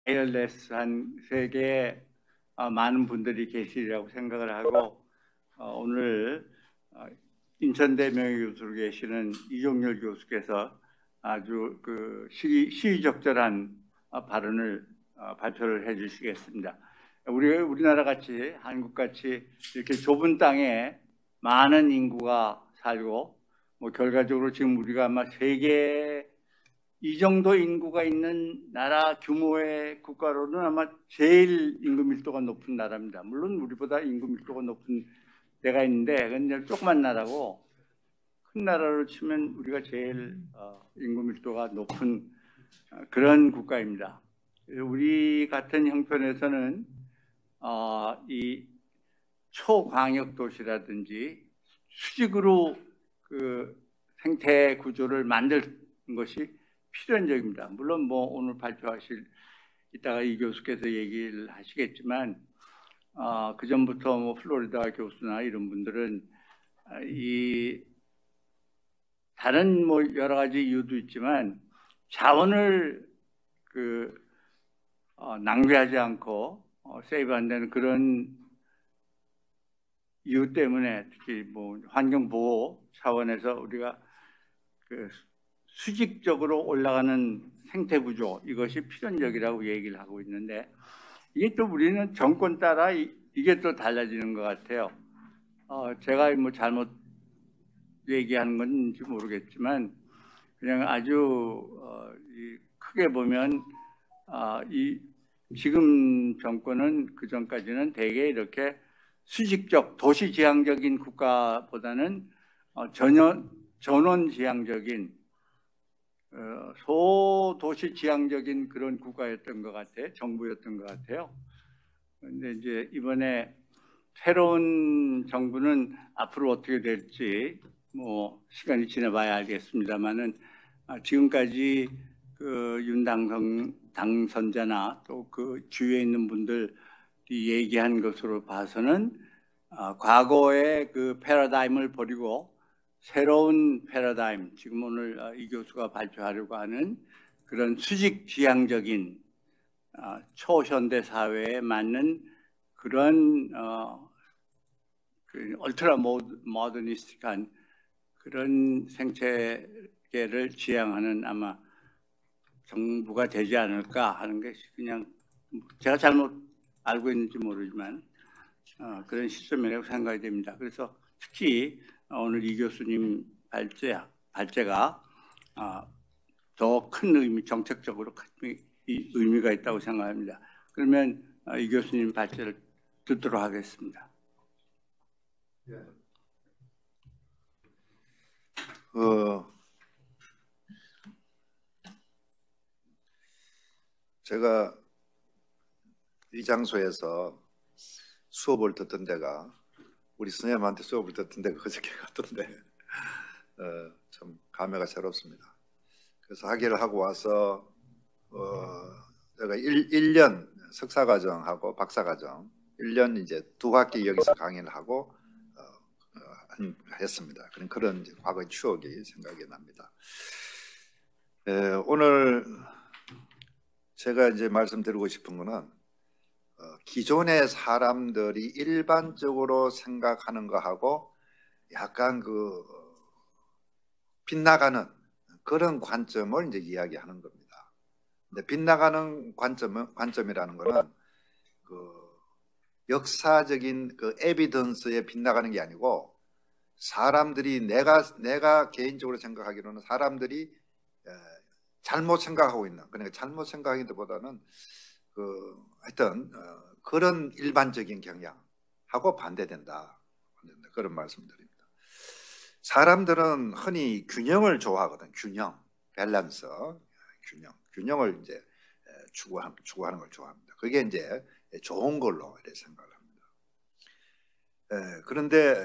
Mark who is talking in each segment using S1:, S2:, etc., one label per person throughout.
S1: 와이어리스한 세계에 많은 분들이 계시리라고 생각을 하고 오늘 인천대 명예교수로 계시는 이종렬 교수께서 아주 시의적절한 발언을 발표를 해주시겠습니다. 우리나라 같이 한국 같이 이렇게 좁은 땅에 많은 인구가 살고 결과적으로 지금 우리가 아마 세계 이 정도 인구가 있는 나라 규모의 국가로는 아마 제일 인구 밀도가 높은 나라입니다. 물론 우리보다 인구 밀도가 높은 데가 있는데 그건 조그만 나라고 큰 나라로 치면 우리가 제일 인구 밀도가 높은 그런 국가입니다. 우리 같은 형편에서는 이 초광역 도시라든지 수직으로 그 생태 구조를 만드는 것이 필연적입니다. 물론 오늘 발표하실 이따가 이 교수께서 얘기를 하시겠지만 그 전부터 플로리다 교수나 이런 분들은 이 다른 여러 가지 이유도 있지만 자원을 낭비하지 않고 세이브 안 되는 그런 이유 때문에 특히 환경 보호 차원에서 우리가 수직적으로 올라가는 생태 구조 이것이 필연적이라고 얘기를 하고 있는데 이게 또 우리는 정권 따라 이게 또 달라지는 것 같아요. 제가 잘못 얘기하는 건지 모르겠지만 그냥 아주 크게 보면 이 지금 정권은 그 전까지는 대개 이렇게 수직적 도시지향적인 국가보다는 전원지향적인 소도시 지향적인 그런 국가였던 것 같아요. 정부였던 것 같아요. 그런데 이제 이번에 새로운 정부는 앞으로 어떻게 될지 시간이 지나봐야 알겠습니다만은 지금까지 윤 당선자나 또 그 주위에 있는 분들이 얘기한 것으로 봐서는 과거의 그 패러다임을 버리고 새로운 패러다임, 지금 오늘 이 교수가 발표하려고 하는 그런 수직 지향적인 초현대 사회에 맞는 그런 얼트라 모더니스틱한 그런 생태계를 지향하는 아마 정부가 되지 않을까 하는 것이 그냥 제가 잘못 알고 있는지 모르지만 그런 시점이라고 생각이 됩니다. 그래서 특히 오늘 이 교수님 발제가 더 큰 의미, 정책적으로 큰 의미가 있다고 생각합니다. 그러면 이 교수님 발제를 듣도록 하겠습니다.
S2: 제가 이 장소에서 수업을 듣던 데가 우리 선생님한테 수업을 듣던 데가 그저께 같던데 참 감회가 새롭습니다. 그래서 학위를 하고 와서 제가 1년 석사과정하고 박사과정 1년 이제 2학기 여기서 강의를 하고 했습니다. 그런 이제 과거의 추억이 생각이 납니다. 오늘 제가 이제 말씀드리고 싶은 거는 기존의 사람들이 일반적으로 생각하는 거하고 약간 빗나가는 그런 관점을 이제 이야기하는 겁니다. 근데 빗나가는 관점이라는 거는 역사적인 에비던스에 빗나가는 게 아니고 사람들이 내가 개인적으로 생각하기로는 사람들이 잘못 생각하고 있는, 그러니까 잘못 생각하기보다는 하여튼 그런 일반적인 경향하고 반대된다. 그런 말씀드립니다. 사람들은 흔히 균형을 좋아하거든. 균형, 밸런스, 균형을 이제 추구하는 걸 좋아합니다. 그게 이제 좋은 걸로 이렇게 생각을 합니다. 그런데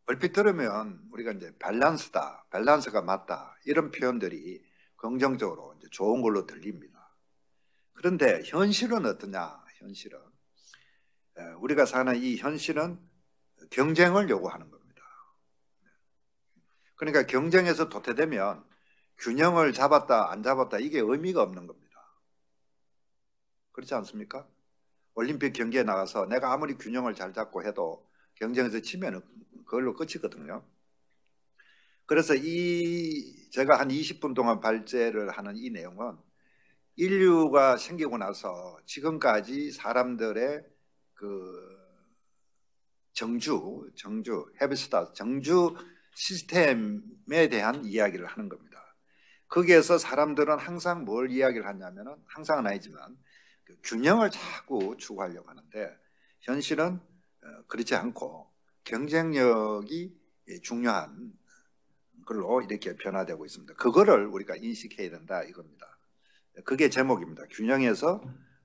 S2: 얼핏 들으면 우리가 이제 밸런스가 맞다 이런 표현들이 긍정적으로 이제 좋은 걸로 들립니다. 그런데 현실은 어떠냐? 현실은 우리가 사는 이 현실은 경쟁을 요구하는 겁니다. 그러니까 경쟁에서 도태되면 균형을 잡았다 안 잡았다 이게 의미가 없는 겁니다. 그렇지 않습니까? 올림픽 경기에 나가서 내가 아무리 균형을 잘 잡고 해도 경쟁에서 치면은 그걸로 끝이거든요. 그래서 제가 한 20분 동안 발제를 하는 이 내용은 인류가 생기고 나서 지금까지 사람들의 그 헤비스타 정주 시스템에 대한 이야기를 하는 겁니다. 거기에서 사람들은 항상 뭘 이야기를 하냐면은, 항상은 아니지만 그 균형을 자꾸 추구하려고 하는데, 현실은 그렇지 않고 경쟁력이 중요한 걸로 이렇게 변화되고 있습니다. 그거를 우리가 인식해야 된다 이겁니다. 그게 제목입니다. 균형에서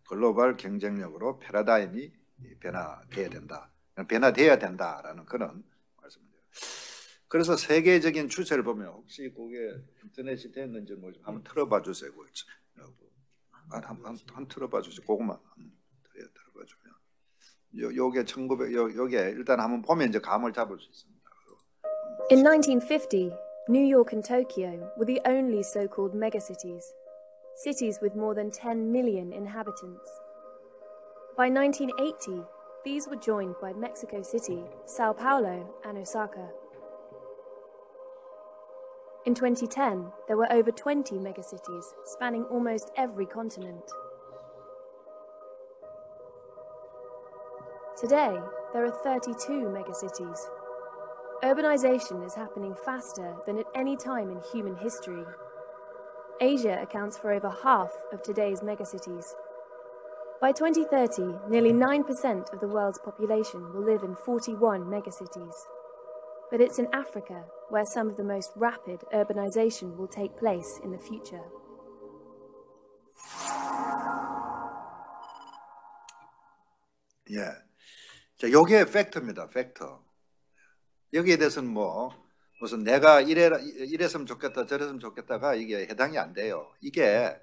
S2: 글로벌 경쟁력으로 패러다임이 변화돼야 된다. 변화돼야 된다라는 그런 말씀입니다. 그래서 세계적인 추세를 보면, 혹시 그게 인터넷이 됐는지 뭐 한번 틀어봐 주세요. 한번 틀어봐 주세요. 그것만 틀어봐 주면. 요게 1900 요게 일단 한번 보면 이제 감을 잡을 수 있습니다.
S3: In 1950, New York and Tokyo were the only so-called megacities, cities with more than 10 million inhabitants. By 1980, these were joined by Mexico City, Sao Paulo, and Osaka. In 2010, there were over 20 megacities spanning almost every continent. Today, there are 32 megacities. Urbanization is happening faster than at any time in human history. Asia accounts for over half of today's megacities. By 2030, nearly 9% of the world's population will live in 41 megacities. But it's in Africa where some of the most rapid urbanization will take place in the future.
S2: 예, 자, 요게 팩트입니다. 팩터. 여기에 대해서는 뭐 무슨 내가 이랬으면 좋겠다 저랬으면 좋겠다가 이게 해당이 안 돼요. 이게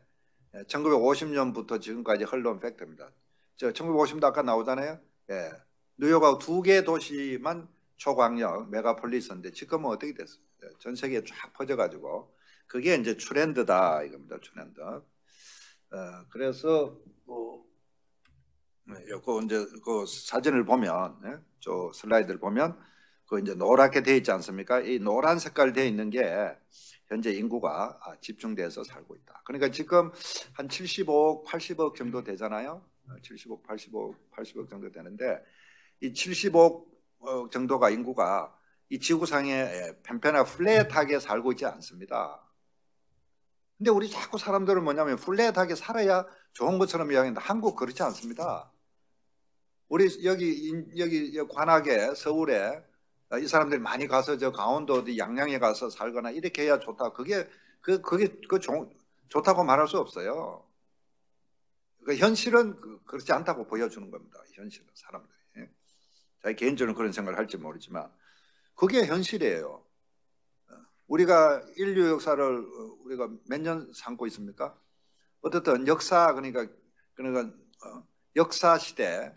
S2: 1950년부터 지금까지 흘러온 팩트입니다. 1950도 아까 나오잖아요. 예, 뉴욕하고 2개 도시만 초광역 메가폴리스인데 지금은 어떻게 됐어요? 전 세계에 쫙 퍼져가지고 그게 이제 트렌드다 이겁니다. 트렌드. 그래서 그 이제 그 사진을 보면, 저 슬라이드를 보면 그 이제 노랗게 되어 있지 않습니까? 이 노란 색깔 되어 있는 게 현재 인구가 집중돼서 살고 있다. 그러니까 지금 한 75억, 80억 정도 되잖아요. 75억, 80억 정도 되는데 이 75억 정도가 인구가 이 지구상에 편편하게 플랫하게 살고 있지 않습니다. 근데 우리 자꾸 사람들은 뭐냐면 플랫하게 살아야 좋은 것처럼 이야기하는데 한국 그렇지 않습니다. 우리 여기 관악에 서울에 이 사람들이 많이 가서 저 강원도 어디 양양에 가서 살거나 이렇게 해야 좋다. 그게 좋다고 말할 수 없어요. 그러니까 현실은 그렇지 않다고 보여주는 겁니다. 현실은 사람들이. 자기 개인적으로 그런 생각을 할지 모르지만 그게 현실이에요. 우리가 인류 역사를 우리가 몇 년 삼고 있습니까? 어떻든 역사 그러니까 역사 시대,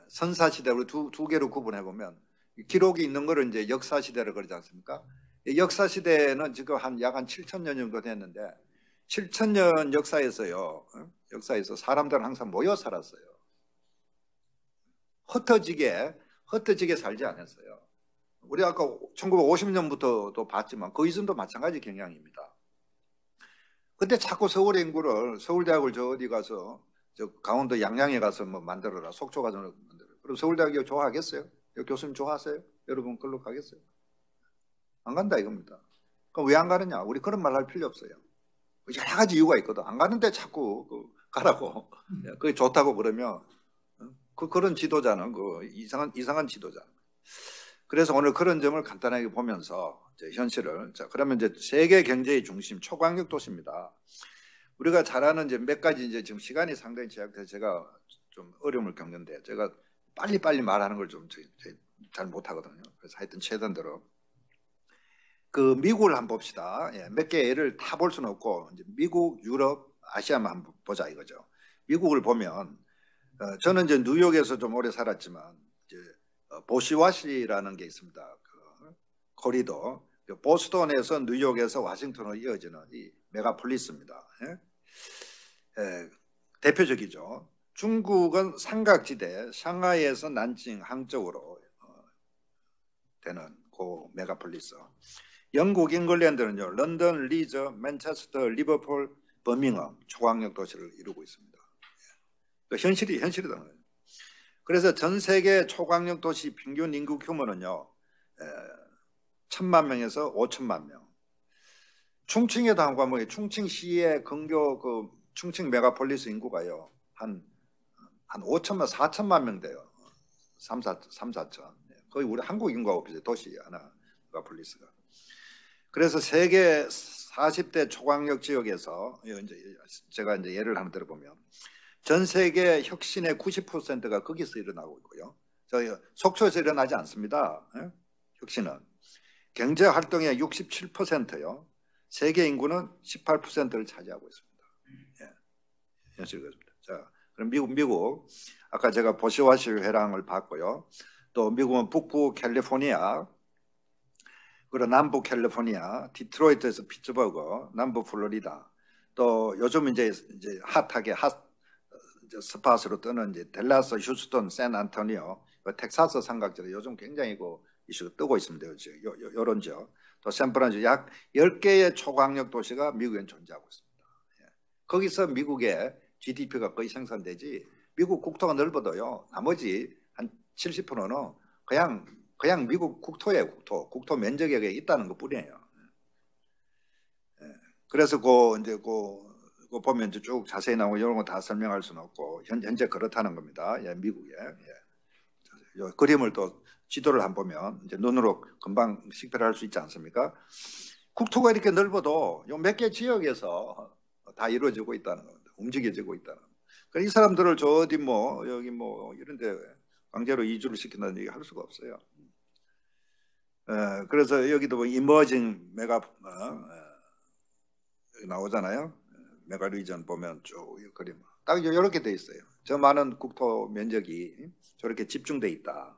S2: 선사 시대 우리 두 개로 구분해 보면 기록이 있는 거를 이제 역사 시대를 그러지 않습니까? 역사 시대는 지금 약 한 7,000년 정도 됐는데 7,000년 역사에서요. 역사에서 사람들은 항상 모여 살았어요. 흩어지게 살지 않았어요. 우리 아까 1950년부터도 봤지만 그 이전도 마찬가지 경향입니다. 근데 자꾸 서울의 인구를 서울대학을 저 어디 가서 저 강원도 양양에 가서 뭐 만들어라, 속초 가서 만들어라. 그럼 서울대학이 좋아하겠어요? 교수님 좋아하세요? 여러분 그걸로 가겠어요? 안 간다 이겁니다. 그럼 왜 안 가느냐? 우리 그런 말 할 필요 없어요. 여러 가지 이유가 있거든. 안 가는데 자꾸 가라고. 그게 좋다고 그러면 그런 지도자는 이상한 지도자. 그래서 오늘 그런 점을 간단하게 보면서 이제 현실을 그러면 이제 세계 경제의 중심 초광역 도시입니다. 우리가 잘 아는 이제 몇 가지 이제 지금 시간이 상당히 제약돼서 제가 좀 어려움을 겪는데 제가 빨리 말하는 걸 좀 잘 못하거든요. 그래서 하여튼 최선대로 그 미국을 한번 봅시다. 예, 몇 개 예를 다 볼 수는 없고 이제 미국, 유럽, 아시아만 한번 보자 이거죠. 미국을 보면 저는 이제 뉴욕에서 좀 오래 살았지만 이제 보시와시라는 게 있습니다. 그 코리도 보스턴에서 뉴욕에서 와싱턴으로 이어지는 이 메가폴리스입니다. 대표적이죠. 중국은 삼각지대, 상하이에서 난징 항쪽으로 되는 그 메가폴리스. 영국 잉글랜드는요, 런던, 리즈, 맨체스터, 리버풀, 버밍엄 초강력 도시를 이루고 있습니다. 현실이다. 그래서 전 세계 초강력 도시 평균 인구 규모는요, 1,000만 명에서 5천만 명. 충칭에도 한번 가면 충칭시의 근교 충칭 메가폴리스 인구가요 한 5천만 4천만 명 돼요. 3, 4천. 거의 우리 한국 인구하고 비슷해. 도시 하나 메가폴리스가. 그래서 세계 40대 초강력 지역에서 제가 이제 예를 하나 들어보면 전 세계 혁신의 90%가 거기서 일어나고 있고요. 저희 속초에서 일어나지 않습니다. 혁신은 경제 활동의 67%요. 세계 인구는 18%를 차지하고 있습니다. 현실이 그렇습니다. 자, 그럼 미국 아까 제가 보시와시 회랑을 봤고요. 또 미국은 북부 캘리포니아, 그리고 남부 캘리포니아, 디트로이트에서 피츠버그, 남부 플로리다, 또 요즘 이제 핫하게 스팟으로 뜨는 이제 댈러스, 휴스턴, 샌안토니오, 텍사스 삼각지대 요즘 굉장히 이슈가 뜨고 있습니다. 요런 지역. 또 샌프란시스코 약 10개의 초강력 도시가 미국엔 존재하고 있습니다. 거기서 미국의 GDP가 거의 생산되지, 미국 국토가 넓어도요, 나머지 한 70%는 그냥 미국 국토에 국토 면적에 있다는 것 뿐이에요. 그래서 이제 보면 이제 쭉 자세히 나오고 이런 거 다 설명할 수는 없고 현재 그렇다는 겁니다. 미국에. 요 그림을 또 지도를 한번 보면 이제 눈으로 금방 식별할 수 있지 않습니까? 국토가 이렇게 넓어도 요 몇 개 지역에서 다 이루어지고 있다는 겁니다. 움직여지고 있다는 겁니다. 그러니까 이 사람들을 저 어디 여기 이런 데 강제로 이주를 시킨다는 얘기 할 수가 없어요. 그래서 여기도 이머징 메가 나오잖아요. 메가 리전 보면 쭉 그림 딱 이렇게 돼 있어요. 저 많은 국토 면적이 저렇게 집중돼 있다.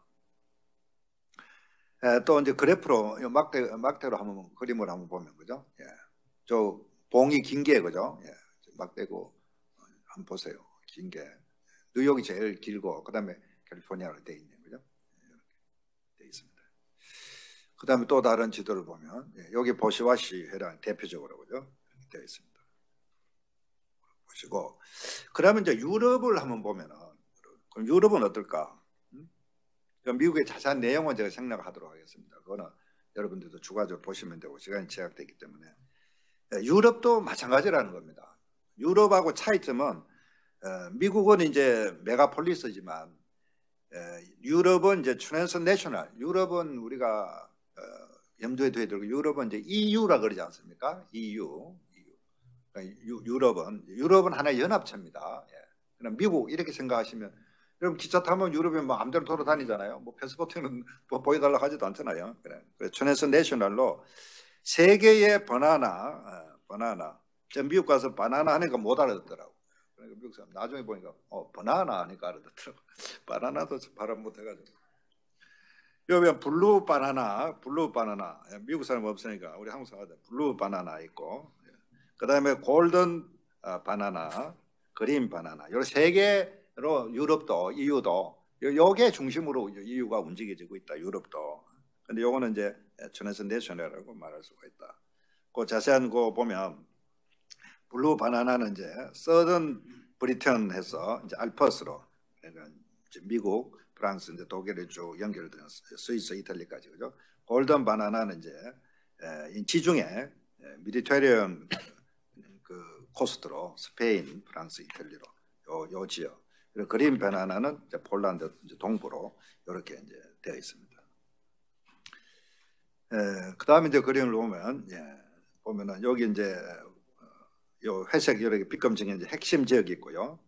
S2: 또 이제 그래프로 막대로 한번 그림을 한번 보면 그죠? 저 봉이 긴 게 그죠? 막대고 한번 보세요. 긴 게 뉴욕이 제일 길고 그다음에 캘리포니아로 돼 있는 거죠. 이렇게 돼 있습니다. 그다음에 또 다른 지도를 보면 여기 보시와시 해랑 대표적으로 그죠? 되어 있습니다. 보시고 그러면 이제 유럽을 한번 보면은 그럼 유럽은 어떨까? 미국의 자세한 내용은 제가 생략하도록 하겠습니다. 그거는 여러분들도 추가적으로 보시면 되고 시간이 제약되기 때문에 유럽도 마찬가지라는 겁니다. 유럽하고 차이점은 미국은 이제 메가폴리스지만 유럽은 이제 트랜스내셔널. 유럽은 우리가 염두에 둬야 되고 유럽은 이제 EU라 그러지 않습니까? EU. 그러니까 유럽은 하나의 연합체입니다. 그럼 미국 이렇게 생각하시면 여러분 기차 타면 유럽에 마음대로 돌아다니잖아요. 패스포트는 보여달라고 하지도 않잖아요. 그래 트랜스내셔널로 세계의 바나나. 제가 미국 가서 바나나 하니까 못 알아듣더라고. 그러니까 미국 사람 나중에 보니까 바나나 하니까 알아듣더라고. 바나나도 발음 못해가지고. 여기 블루 바나나. 미국 사람 없으니까 우리 한국 사람들 블루 바나나 있고, 그 다음에 골든 바나나, 그린 바나나. 요 세 개로 유럽도 EU도 요게 중심으로 EU가 움직여지고 있다. 유럽도. 근데 요거는 이제 트랜스내셔널이라고 말할 수가 있다. 그 자세한 거 보면 블루 바나나는 이제 서던 브리튼해서 이제 알프스로 그러니까 이제 미국, 프랑스, 이제 독일에 쭉 연결된 스위스, 이탈리까지 그죠? 골든 바나나는 이제 지중해 미디테리언 그 코스트로 스페인, 프랑스, 이탈리로 요 지역. 그리고 그린 바나나는 이제 폴란드 이제 동부로 이렇게 이제 되어 있습니다. 그다음에 이제 그림을 보면은 여기 이제 요 회색 이렇게 빛검증의 이제 핵심 지역이 있고요.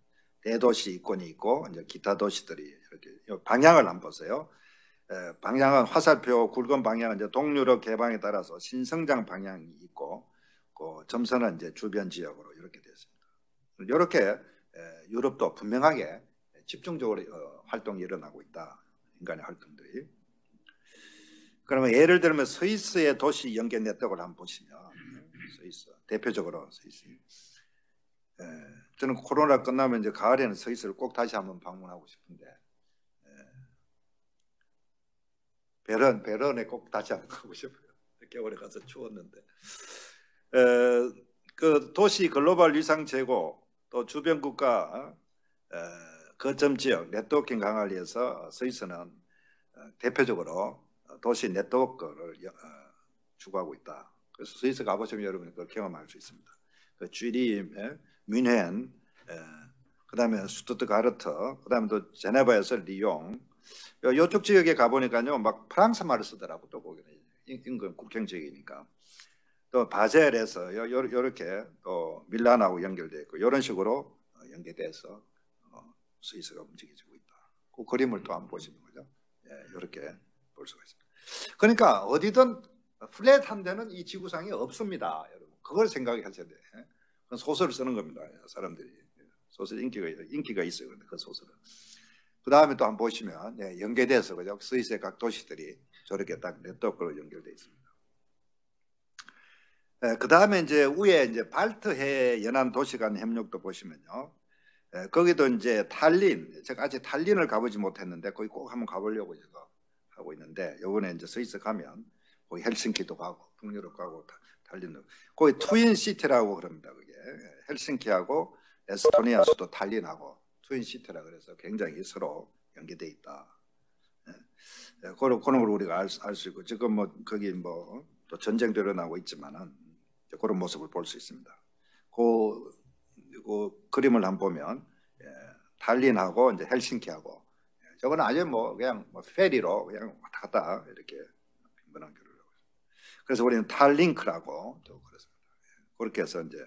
S2: 대도시 이권이 있고 이제 기타 도시들이 이렇게 방향을 한번 보세요. 방향은 화살표 굵은 방향은 이제 동유럽 개방에 따라서 신성장 방향이 있고, 그 점선은 이제 주변 지역으로 이렇게 되었습니다. 이렇게 유럽도 분명하게 집중적으로 활동이 일어나고 있다. 인간의 활동들이. 그러면 예를 들면 스위스의 도시 연계 네트워크를 한번 보시면 스위스 대표적으로 스위스 저는 코로나 끝나면 이제 가을에는 스위스를 꼭 다시 한번 방문하고 싶은데 베른에 꼭 다시 한번 가고 싶어요. 겨울에 가서 추웠는데. 그 도시 글로벌 위상 제고 또 주변 국가 거점 지역 네트워킹 강화를 위해서 스위스는 대표적으로 도시 네트워크를 추구하고 있다. 그래서 스위스 가보시면 여러분이 그걸 경험할 수 있습니다. 그 쥐리, 뮌헨, 그다음에 스투트가르트, 그다음에 또 제네바에서 리옹. 이쪽 지역에 가보니까요, 막 프랑스 말을 쓰더라고. 또 거기는 인근 국경 지역이니까. 또 바젤에서 이렇게 또 밀란하고 연결되어 있고 이런 식으로 연계돼서 스위스가 움직여지고 있다. 그 그림을 또 한번 보시는 거죠. 이렇게 볼 수가 있습니다. 그러니까 어디든 플랫한 데는 이 지구상에 없습니다, 여러분. 그걸 생각하셔야 돼. 그건 소설을 쓰는 겁니다, 사람들이. 소설 인기가 있어요, 그 소설은. 그 다음에 또 한번 보시면 연계돼서 그죠? 스위스의 각 도시들이 저렇게 딱 네트워크로 연결돼 있습니다. 그 다음에 이제 위에 이제 발트해 연안 도시 간 협력도 보시면요. 거기도 이제 탈린, 제가 아직 탈린을 가보지 못했는데 거기 꼭 한번 가보려고 제가 하고 있는데 요번에 이제 스위스 가면 거기 헬싱키도 가고 북유럽 가고 탈린도 거기 트윈 시티라고 그럽니다. 그게 헬싱키하고 에스토니아 수도 탈린하고 트윈 시티라 그래서 굉장히 서로 연계돼 있다. 그런 걸 우리가 알 수 있고 지금 뭐 거기 뭐 또 전쟁도 일어나고 있지만은 그런 모습을 볼 수 있습니다. 그 그림을 한번 보면 탈린하고 이제 헬싱키하고 저거는 아주 뭐 그냥 뭐 페리로 그냥 왔다 갔다 이렇게 빈번한 교류를 하고 있습니다. 그래서 우리는 탈링크라고 또 그렇습니다. 그렇게 해서 이제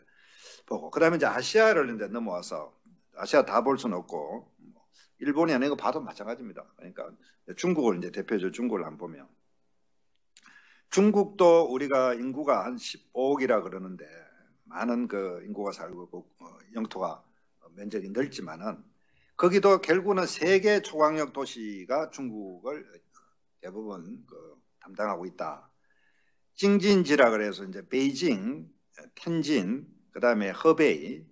S2: 보고 그다음에 이제 아시아를 이제 넘어와서 아시아 다 볼 수는 없고 일본이 아니고 봐도 마찬가지입니다. 그러니까 중국을 이제 대표적으로 중국을 한번 보면 중국도 우리가 인구가 한 15억이라 그러는데 많은 그 인구가 살고 있고 영토가 면적이 넓지만은 거기도 결국은 세계 초강력 도시가 중국을 대부분 담당하고 있다. 징진지라 그래서 이제 베이징, 텐진, 그다음에 허베이.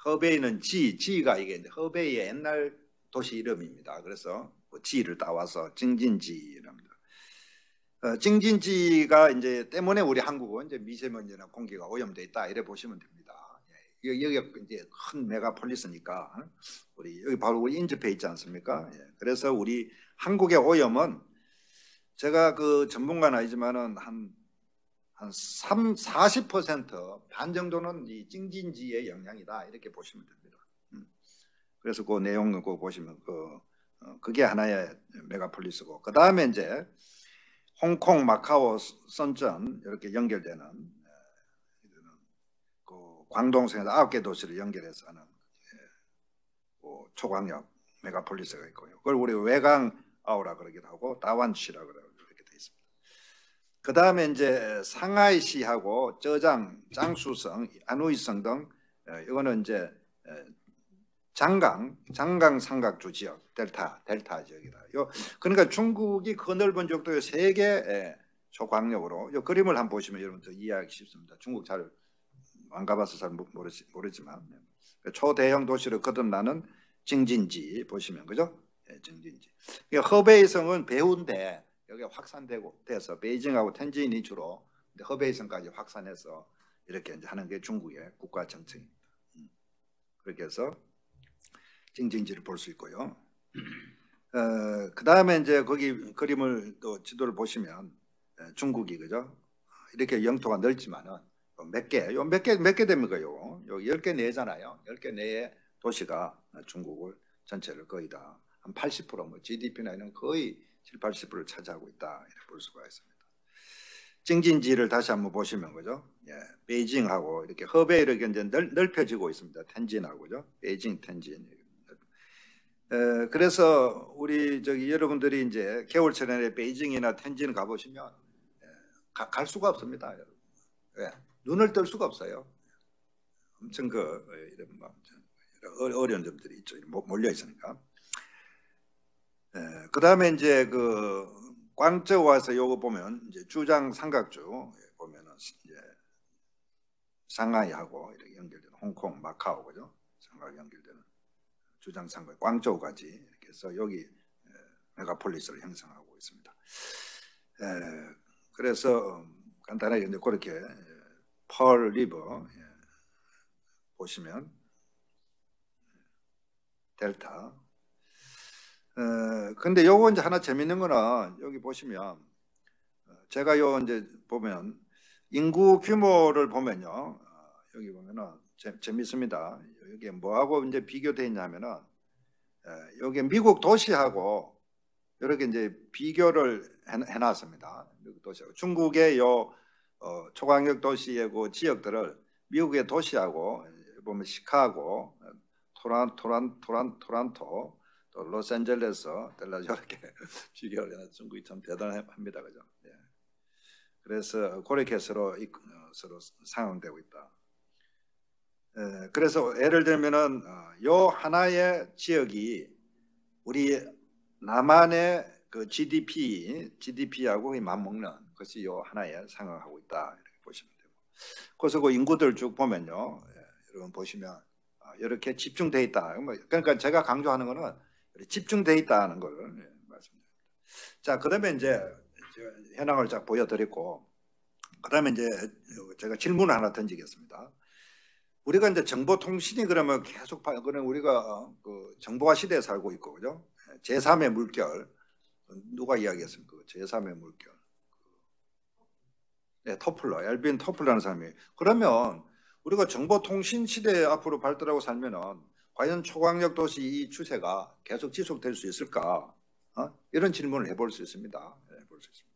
S2: 허베이는 지가 이게 이제 허베이의 옛날 도시 이름입니다. 그래서 지를 따와서 징진지랍니다. 징진지가 이제 때문에 우리 한국은 이제 미세먼지나 공기가 오염돼 있다 이래 보시면 됩니다. 여기가 이제 큰 메가폴리스니까 우리 여기 바로 우리 인접해 있지 않습니까? 그래서 우리 한국의 오염은 제가 그 전문가는 아니지만은 한 40% 반 정도는 이 징진지의 영향이다 이렇게 보시면 됩니다. 그래서 그 내용을 보시면 그게 하나의 메가폴리스고 그 다음에 이제 홍콩, 마카오, 선전 이렇게 연결되는 그 광동성에서 9개 도시를 연결해서 하는 초강력 메가폴리스가 있고요. 그걸 우리 외강 아우라 그러기도 하고 다완시라 그러기도 이렇게 돼 있습니다. 그 다음에 이제 상하이시하고 저장, 장수성, 안우이성 등 이거는 이제 장강 삼각주 지역 델타 지역이다. 그러니까 중국이 그 넓은 지역도 세계 초강력으로 이 그림을 한번 보시면 여러분 더 이해하기 쉽습니다. 중국 잘 안 가봐서 잘 모르지만 초대형 도시를 거듭나는 징진지 보시면 그죠? 징진지. 허베이성은 배후인데 여기 확산되고 돼서 베이징하고 텐진이 주로 허베이성까지 확산해서 이렇게 이제 하는 게 중국의 국가 정책입니다. 그렇게 해서 징진지를 볼 수 있고요. 그 다음에 이제 거기 그림을 또 지도를 보시면 중국이 그죠? 이렇게 영토가 넓지만은 몇 개 됩니까? 요 10개 내잖아요. 10개 내의 도시가 중국을 전체를 거의 다 한 80% 뭐 GDP나 이런 거의 70~80%를 차지하고 있다 이렇게 볼 수가 있습니다. 징진지를 다시 한번 보시면 그죠? 베이징하고 이렇게 허베이를 이제 넓혀지고 있습니다. 텐진하고죠. 베이징, 텐진. 그래서 우리 여러분들이 이제 겨울철에 베이징이나 텐진 가보시면 갈 수가 없습니다, 여러분. 왜? 눈을 뜰 수가 없어요. 엄청 이런 어려운 점들이 있죠. 몰려 있으니까. 그 다음에 이제 광저우 와서 요거 보면 이제 주장 삼각주 보면은 이제 상하이하고 이렇게 연결되는 홍콩, 마카오, 그죠? 상하이 연결되는 주장상거리, 광저우까지 이렇게 해서 여기 메가폴리스를 형성하고 있습니다. 그래서 간단하게 이제 그렇게 펄 리버 보시면 델타. 근데 요거 이제 하나 재밌는 거는 여기 보시면 제가 요 이제 보면 인구 규모를 보면요. 여기 보면은 재밌습니다. 여기 뭐하고 이제 비교되어 있냐면은 여기 미국 도시하고 이렇게 이제 비교를 해놨습니다. 미국 도시하고 중국의 요 초강력 도시의 그 지역들을 미국의 도시하고 보면 시카고, 토론토, 또 로스앤젤레스, 델라스 이렇게 비교를 해서 중국이 참 대단합니다, 그죠? 예. 그래서 그렇게 서로 상응되고 있다. 그래서 예를 들면은 요 하나의 지역이 우리 남한의 그 GDP하고 맞먹는 것이 요 하나에 상응하고 있다 이렇게 보시면 되고. 그래서 그 인구들 쭉 보면요, 여러분 보시면 이렇게 집중돼 있다. 그러니까 제가 강조하는 거는 집중돼 있다는 걸 말씀드립니다. 자, 그다음에 이제 현황을 쫙 보여드렸고, 그다음에 이제 제가 질문을 하나 던지겠습니다. 우리가 이제 정보통신이 그러면 계속 그러면 우리가 그 정보화 시대에 살고 있고, 그죠? 제3의 물결 누가 이야기했습니까? 제3의 물결. 네, 토플러, 엘빈 토플러라는 사람이. 그러면 우리가 정보통신 시대에 앞으로 발달하고 살면은 과연 초강력 도시 이 추세가 계속 지속될 수 있을까? 이런 질문을 해볼 수 있습니다. 해볼 수 있습니다.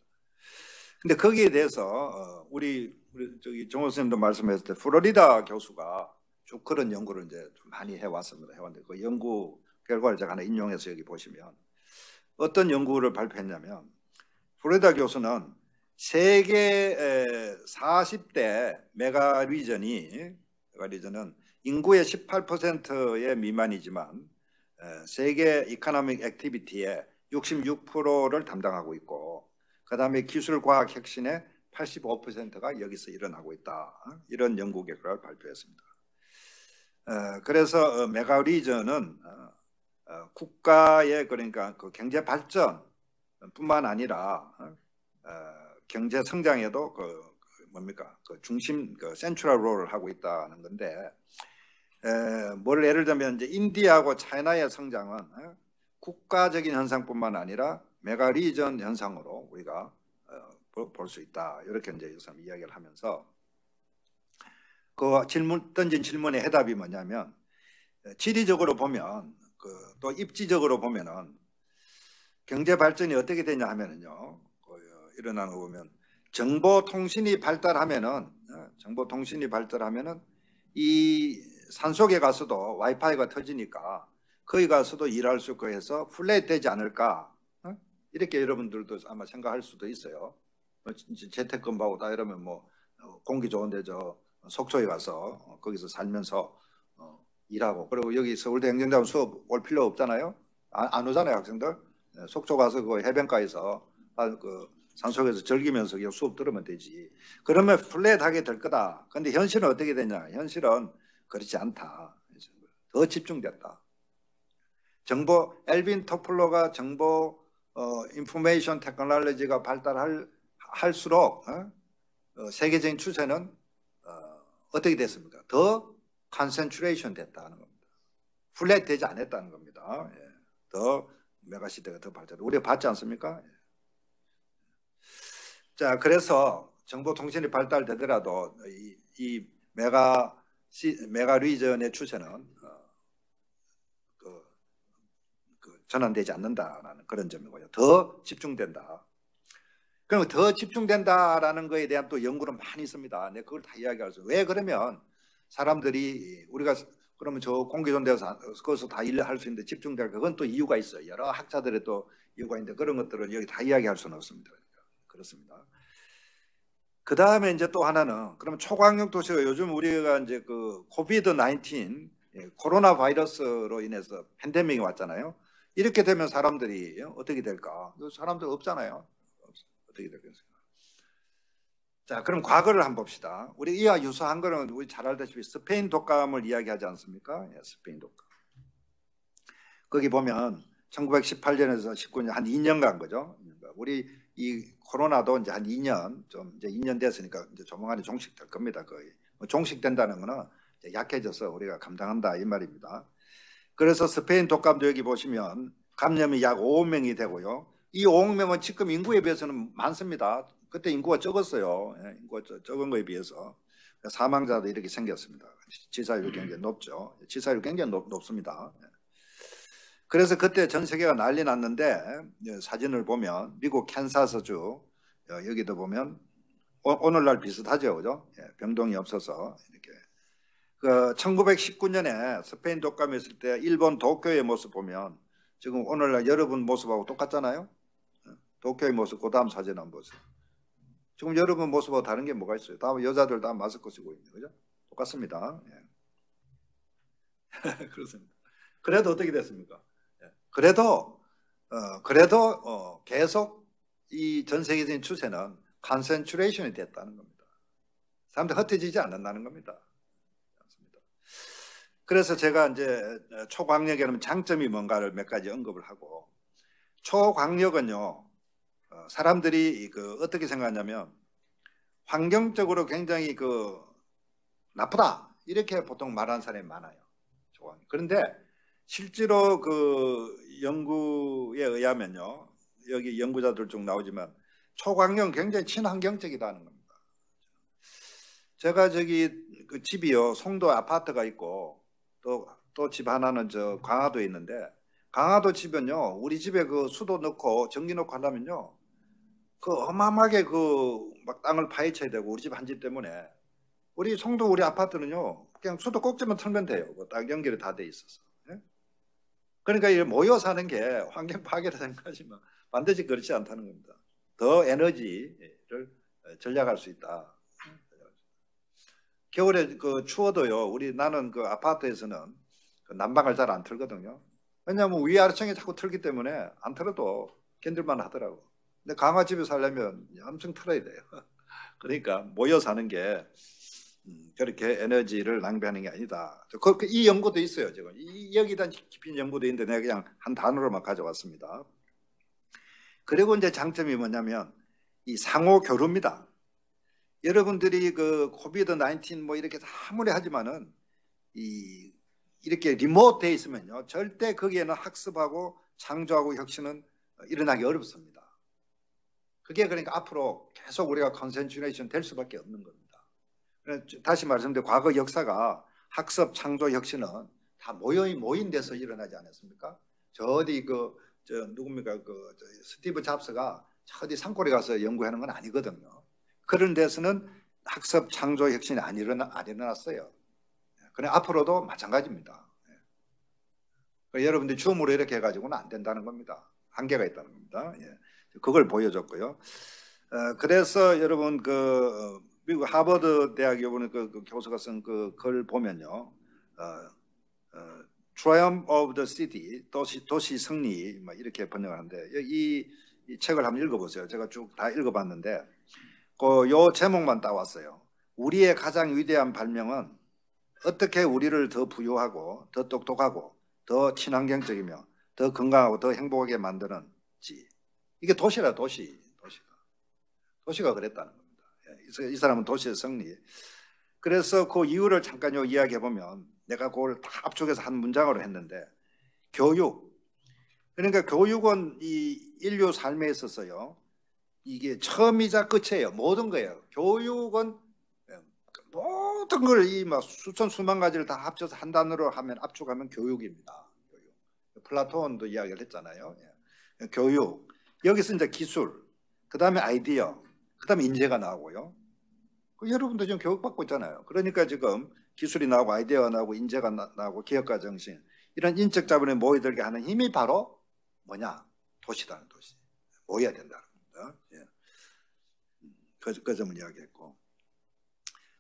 S2: 근데 거기에 대해서 우리 저기 정호 선생님도 말씀하셨을 때 플로리다 교수가 쭉 그런 연구를 이제 좀 많이 해왔습니다. 해왔는데 그 연구 결과를 제가 하나 인용해서 여기 보시면 어떤 연구를 발표했냐면 플로리다 교수는 세계 40대 메가리전은 인구의 18%의 미만이지만 세계 이코노믹 액티비티의 66%를 담당하고 있고, 그 다음에 기술 과학 혁신의 85%가 여기서 일어나고 있다. 이런 연구 결과를 발표했습니다. 그래서 메가리전은 국가의 그러니까 그 경제 발전뿐만 아니라 경제 성장에도 그 중심 센트럴 롤을 하고 있다는 건데, 뭘 예를 들면 이제 인디아하고 차이나의 성장은 국가적인 현상뿐만 아니라 메가리전 현상으로 우리가 볼 수 있다. 이렇게 이제 이 사람 이야기를 하면서 그 던진 질문의 해답이 뭐냐면, 지리적으로 보면 또 입지적으로 보면은 경제 발전이 어떻게 되냐 하면은요, 일어나는 거 보면 정보통신이 발달하면은 이 산속에 가서도 와이파이가 터지니까 거기 가서도 일할 수 있고 해서 플랫 되지 않을까, 이렇게 여러분들도 아마 생각할 수도 있어요. 재택근무하고 다 이러면 뭐 공기 좋은데 저 속초에 가서 거기서 살면서 일하고, 그리고 여기 서울대 행정대학원 수업 올 필요 없잖아요. 안 오잖아요, 학생들. 속초 가서 그 해변가에서 그 산속에서 즐기면서 수업 들으면 되지. 그러면 플랫하게 될 거다. 근데 현실은 어떻게 되냐? 현실은 그렇지 않다. 더 집중됐다. 엘빈 토플러가 정보 인포메이션 테크놀로지가 발달할수록 세계적인 추세는 어떻게 됐습니까? 더 컨센트레이션 됐다는 겁니다. 플랫 되지 않았다는 겁니다. 더 메가시대가 더 발달. 우리가 봤지 않습니까? 자, 그래서 정보통신이 발달되더라도 이 메가리전의 추세는 전환되지 않는다라는 그런 점이고요. 더 집중된다. 그럼 더 집중된다라는 거에 대한 또 연구는 많이 있습니다. 네, 그걸 다 이야기할 수. 왜 그러면 사람들이 우리가 그러면 저 공기 좋은 데서 거기서 다 일할 수 있는데 집중될 그건 또 이유가 있어요. 여러 학자들의 또 이유가 있는데 그런 것들을 여기 다 이야기할 수는 없습니다. 그렇습니다. 그 다음에 이제 또 하나는 그러면 초강력 도시가 요즘 우리가 이제 그 코비드-19 코로나 바이러스로 인해서 팬데믹이 왔잖아요. 이렇게 되면 사람들이 어떻게 될까? 사람들 없잖아요. 어떻게 될까요? 자, 그럼 과거를 한번 봅시다. 우리 이와 유사한 거는 우리 잘 알다시피 스페인 독감을 이야기하지 않습니까? 예, 스페인 독감. 거기 보면 1918년에서 19년 한 2년간 거죠. 우리 이 코로나도 이제 한 2년 좀 이제 2년 됐으니까 이제 조만간에 종식될 겁니다. 거의 뭐 종식된다는 거는 이제 약해져서 우리가 감당한다 이 말입니다. 그래서 스페인 독감도 여기 보시면 감염이 약 5억 명이 되고요. 이 5억 명은 지금 인구에 비해서는 많습니다. 그때 인구가 적었어요. 예, 인구가 적은 거에 비해서 사망자도 이렇게 생겼습니다. 치사율이 굉장히 높죠. 치사율이 굉장히 높습니다. 그래서 그때 전 세계가 난리 났는데 사진을 보면 미국 캔사스주 여기도 보면 오늘날 비슷하죠, 그죠? 병동이 없어서 이렇게. 그 1919년에 스페인 독감이 있을 때 일본 도쿄의 모습 보면 지금 오늘날 여러분 모습하고 똑같잖아요. 도쿄의 모습, 그 다음 사진 한번 보세요. 지금 여러분 모습하고 다른 게 뭐가 있어요? 다 여자들 다 마스크 쓰고 있는 거죠? 똑같습니다. 그렇습니다. 그래도 어떻게 됐습니까? 그래도 계속 이 전 세계적인 추세는 컨센트레이션이 됐다는 겁니다. 사람들 흩어지지 않는다는 겁니다. 그래서 제가 이제 초광역에는 장점이 뭔가를 몇 가지 언급을 하고, 초광역은요 사람들이 어떻게 생각하냐면 환경적으로 굉장히 나쁘다 이렇게 보통 말하는 사람이 많아요. 초광역. 그런데 실제로 연구에 의하면요, 여기 연구자들 중 나오지만 초광역은 굉장히 친환경적이다는 겁니다. 제가 저기 집이요, 송도 아파트가 있고 또 집 하나는 저 강화도에 있는데, 강화도 집은요 우리 집에 수도 넣고 전기 넣고 하려면요 어마어마하게 막 땅을 파헤쳐야 되고, 우리 집 한 집 때문에 우리 송도 우리 아파트는요 그냥 수도 꼭지만 틀면 돼요. 딱 연결이 다 돼 있어서. 그러니까 이 모여 사는 게 환경 파괴라 생각하지만 반드시 그렇지 않다는 겁니다. 더 에너지를 절약할 수 있다. 겨울에 추워도요, 나는 아파트에서는 난방을 잘 안 틀거든요. 왜냐하면 위아래층에 자꾸 틀기 때문에 안 틀어도 견딜만 하더라고. 근데 강화집에 살려면 엄청 틀어야 돼요. 그러니까 모여 사는 게 그렇게 에너지를 낭비하는 게 아니다. 이 연구도 있어요. 지금 여기다 깊은 연구도 있는데 내가 그냥 한 단어로만 가져왔습니다. 그리고 이제 장점이 뭐냐면 이 상호 교류입니다. 여러분들이 코비드 19 뭐 이렇게 아무리 하지만은 이렇게 리모트 돼 있으면요 절대 거기에는 학습하고 창조하고 혁신은 일어나기 어렵습니다. 그게 그러니까 앞으로 계속 우리가 컨센트레이션 될 수밖에 없는 겁니다. 다시 말씀드려, 과거 역사가 학습, 창조, 혁신은 다 모인 데서 일어나지 않았습니까? 저 어디 누굽니까? 스티브 잡스가 저 어디 산골에 가서 연구하는 건 아니거든요. 그런 데서는 학습, 창조, 혁신이 안 일어났어요. 그래 앞으로도 마찬가지입니다. 여러분들이 줌으로 이렇게 해가지고는 안 된다는 겁니다. 한계가 있다는 겁니다. 그걸 보여줬고요. 그래서 여러분 미국 하버드 대학 이번에 교수가 쓴 글 보면요, Triumph of the City, 도시 승리, 막 이렇게 번역하는데 이 책을 한번 읽어보세요. 제가 쭉 다 읽어봤는데 요 제목만 따왔어요. 우리의 가장 위대한 발명은 어떻게 우리를 더 부유하고 더 똑똑하고 더 친환경적이며 더 건강하고 더 행복하게 만드는지. 이게 도시라, 도시가 그랬다는 겁니다. 이 사람은 도시의 승리. 그래서 그 이유를 잠깐 이야기해 보면, 내가 그걸 다 압축해서 한 문장으로 했는데, 교육. 그러니까 교육은 이 인류 삶에 있어서요 이게 처음이자 끝이에요. 모든 거예요. 교육은 모든 걸 막 수천 수만 가지를 다 합쳐서 한 단어로 하면 압축하면 교육입니다. 플라톤도 이야기를 했잖아요. 교육. 여기서 이제 기술, 그 다음에 아이디어, 그 다음에 인재가 나오고요. 여러분도 지금 교육받고 있잖아요. 그러니까 지금 기술이 나오고 아이디어가 나오고 인재가 나오고 기업가 정신, 이런 인적 자본에 모여들게 하는 힘이 바로 뭐냐? 도시다는 도시. 모여야 된다는 겁니다. 그 점을 이야기했고.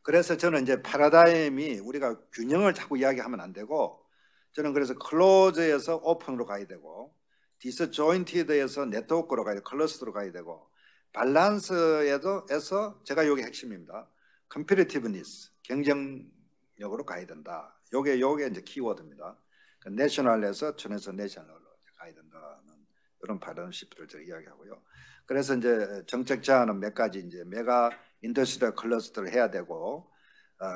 S2: 그래서 저는 이제 패러다임이 우리가 균형을 자꾸 이야기하면 안 되고, 저는 그래서 클로즈에서 오픈으로 가야 되고, 디스조인티드에서 네트워크로 가야 되고, 클러스터로 가야 되고, 밸런스에서 제가 요게 핵심입니다. competitiveness, 경쟁력으로 가야 된다. 요게 이제 키워드입니다. 내셔널에서 전에서 내셔널로 가야 된다는 이런 파트너십을 제가 이야기하고요. 그래서 이제 정책 제안은 몇 가지 이제 메가 인더스트리얼 클러스터를 해야 되고,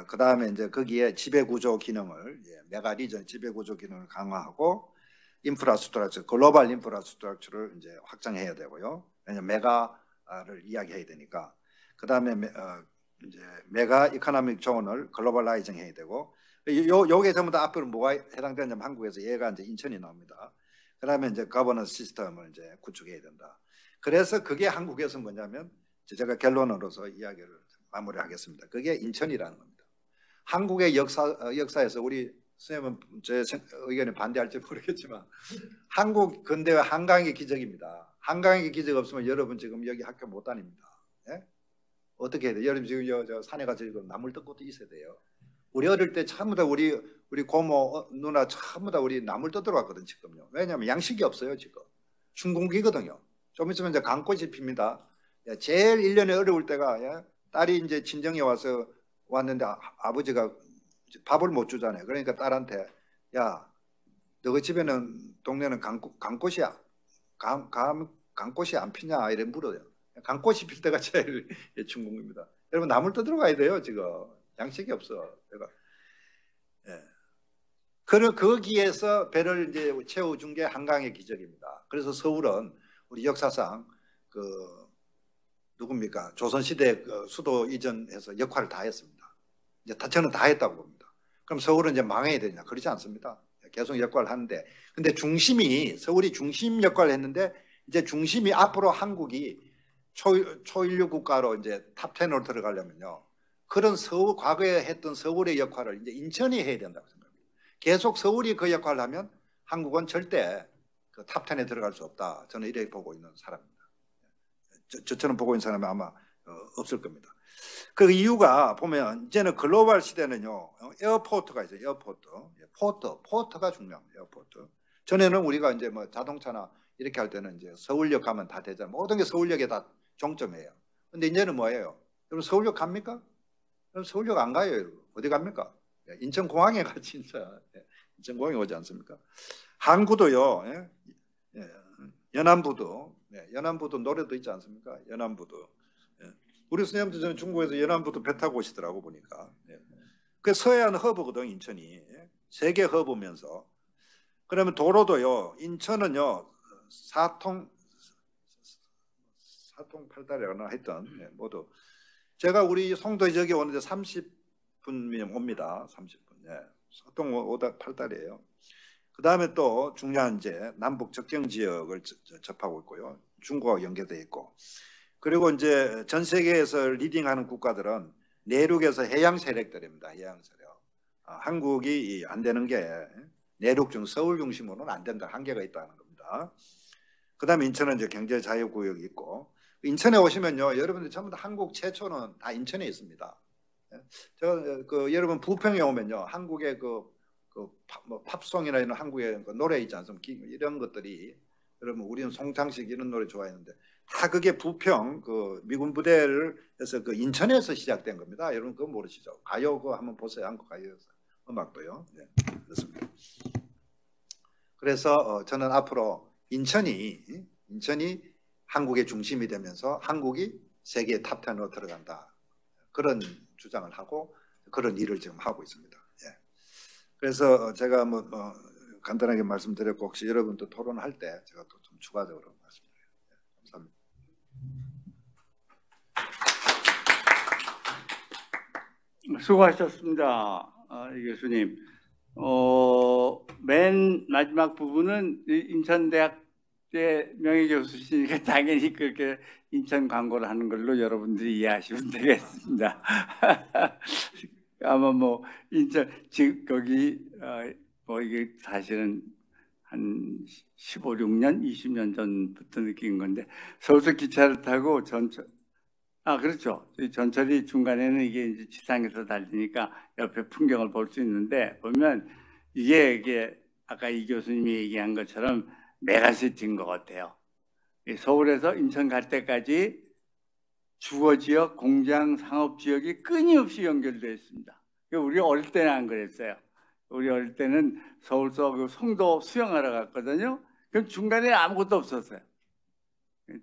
S2: 그 다음에 이제 거기에 지배구조 기능을 메가 리전 지배구조 기능을 강화하고 인프라스트럭처, 글로벌 인프라스트럭처를 이제 확장해야 되고요. 왜냐면 메가를 이야기해야 되니까. 그 다음에 이제 메가 이코노믹 존을 글로벌라이징 해야 되고, 요게 전부 다 앞으로 뭐가 해당되냐면 한국에서 얘가 이제 인천이 나옵니다. 그 다음에 이제 거버넌스 시스템을 이제 구축해야 된다. 그래서 그게 한국에서 뭐냐면 제가 결론으로서 이야기를 마무리하겠습니다. 그게 인천이라는 겁니다. 한국의 역사에서 우리 선생님은 제 의견에 반대할지 모르겠지만 한국 근대의 한강의 기적입니다. 한강의 기적 없으면 여러분 지금 여기 학교 못 다닙니다. 예? 어떻게 해야 돼요? 여러분 지금 저 산에 가서 지금 나물 뜯고도 있어야 돼요. 우리 어릴 때 전부 다 우리 고모 누나 전부 다 우리 나물 뜯으러 왔거든 지금요. 왜냐하면 양식이 없어요 지금. 춘궁기거든요. 좀 있으면 이제 강꽃이 핍니다. 제일 1년에 어려울 때가 딸이 이제 친정에 왔는데 아버지가 밥을 못 주잖아요. 그러니까 딸한테 야, 너희 집에는 동네는 강꽃이야. 강꽃이 안 피냐 이래 물어요. 강꽃이 필 때가 제일 춘궁입니다. 여러분 나물 뜯으러 가야 돼요 지금. 양식이 없어. 내가. 예. 거기에서 배를 이제 채워준 게 한강의 기적입니다. 그래서 서울은 우리 역사상 누굽니까? 조선시대 수도 이전해서 역할을 다 했습니다. 이제 저는 다 했다고 봅니다. 그럼 서울은 이제 망해야 되냐? 그렇지 않습니다. 계속 역할을 하는데, 근데 서울이 중심 역할을 했는데, 이제 중심이 앞으로 한국이 초인류 국가로 이제 탑 10으로 들어가려면요. 그런 과거에 했던 서울의 역할을 이제 인천이 해야 된다고 생각합니다. 계속 서울이 그 역할을 하면 한국은 절대 그 탑 10에 들어갈 수 없다. 저는 이렇게 보고 있는 사람입니다. 저처럼 보고 있는 사람이 아마 없을 겁니다. 그 이유가 보면 이제는 글로벌 시대는요. 에어포트가 있어요. 에어포트. 포트가 중요합니다. 에어포트. 전에는 우리가 이제 뭐 자동차나 이렇게 할 때는 이제 서울역 가면 다 되잖아요. 모든 게 서울역에 다 종점이에요. 근데 이제는 뭐예요? 여러분 서울역 갑니까? 여러분 서울역 안 가요. 여러분. 어디 갑니까? 인천공항에 가 진짜. 인천공항에 오지 않습니까? 항구도요. 연안부도. 연안부도 노래도 있지 않습니까? 연안부도. 우리 선생님도 저는 중국에서 연안부도 배 타고 오시더라고 보니까. 그 서해안 허브거든 인천이. 세계 허브면서. 그러면 도로도요. 인천은요. 사통팔달이라나 했던 모두. 제가 우리 송도에 저기 오는데 30분이면 옵니다. 30분. 사통 오다 8달이에요. 그 다음에 또 중요한 이제 남북 접경 지역을 접하고 있고요. 중국하고 연계되어 있고. 그리고 이제 전 세계에서 리딩하는 국가들은 내륙에서 해양 세력들입니다. 해양 세력. 한국이 안 되는 게 내륙 중 서울 중심으로는 안 된다. 한계가 있다는 겁니다. 그 다음에 인천은 이제 경제 자유구역이 있고. 인천에 오시면요. 여러분들 전부 다 한국 최초는 다 인천에 있습니다. 제가 여러분 부평에 오면요. 한국의 뭐 팝송이나 이런 한국의 노래 있지 않습니까? 이런 것들이 여러분 우리는 송창식 이런 노래 좋아했는데 다 그게 부평 미군 부대를 해서 인천에서 시작된 겁니다. 여러분 그거 모르시죠? 가요 그거 한번 보세요. 한국 가요에서 음악도요. 네, 그렇습니다. 그래서 저는 앞으로 인천이 한국의 중심이 되면서 한국이 세계 탑 10으로 들어간다. 그런 주장을 하고 그런 일을 지금 하고 있습니다. 그래서 제가 뭐 간단하게 말씀드렸고 혹시 여러분도 토론할 때 제가 또 좀 추가적으로 말씀드려요. 감사합니다.
S1: 수고하셨습니다. 이 교수님. 맨 마지막 부분은 인천대학의 명예교수시니까 당연히 그렇게 인천 광고를 하는 걸로 여러분들이 이해하시면 되겠습니다. 아마 뭐 인천 지금 거기 뭐 이게 사실은 한 15, 16년, 20년 전부터 느낀 건데 서울서 기차를 타고 그렇죠. 전철이 중간에는 이게 이제 지상에서 달리니까 옆에 풍경을 볼 수 있는데 보면 이게 아까 이 교수님이 얘기한 것처럼 메가시티인 것 같아요. 서울에서 인천 갈 때까지 주거지역, 공장, 상업지역이 끊임없이 연결되어 있습니다. 우리 어릴 때는 안 그랬어요. 우리 어릴 때는 서울서 그 송도 수영하러 갔거든요. 그럼 중간에 아무것도 없었어요.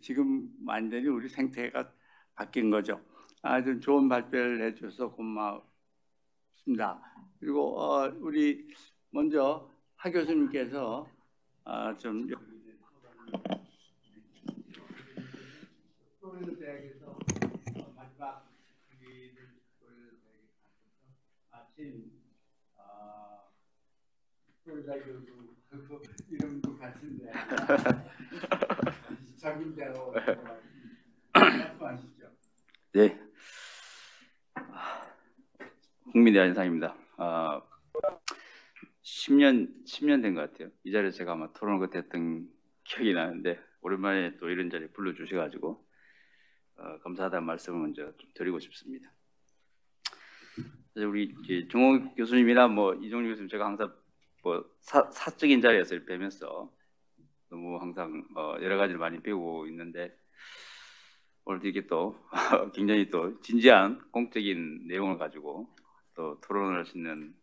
S1: 지금 완전히 우리 생태가 바뀐 거죠. 아주 좋은 발표를 해줘서 고맙습니다. 그리고 우리 먼저 하 교수님께서 좀 토론토 대학에서 마지막 아침 토론토 교수 이름도 같은데 자기대로 말씀하시죠.
S4: 네, 국민의 안상입니다. 10년 된 것 같아요. 이 자리에서 제가 아마 토론을 그때 했던 기억이 나는데 오랜만에 또 이런 자리에 불러주셔가지고 감사하다는 말씀을 먼저 좀 드리고 싶습니다. 사실 우리 정호 교수님이나 뭐 이종률 교수님 제가 항상 뭐 사적인 자리에서 뵈면서 너무 항상 여러 가지를 많이 배우고 있는데 오늘 이렇게 또 굉장히 또 진지한 공적인 내용을 가지고 또 토론을 할 수 있는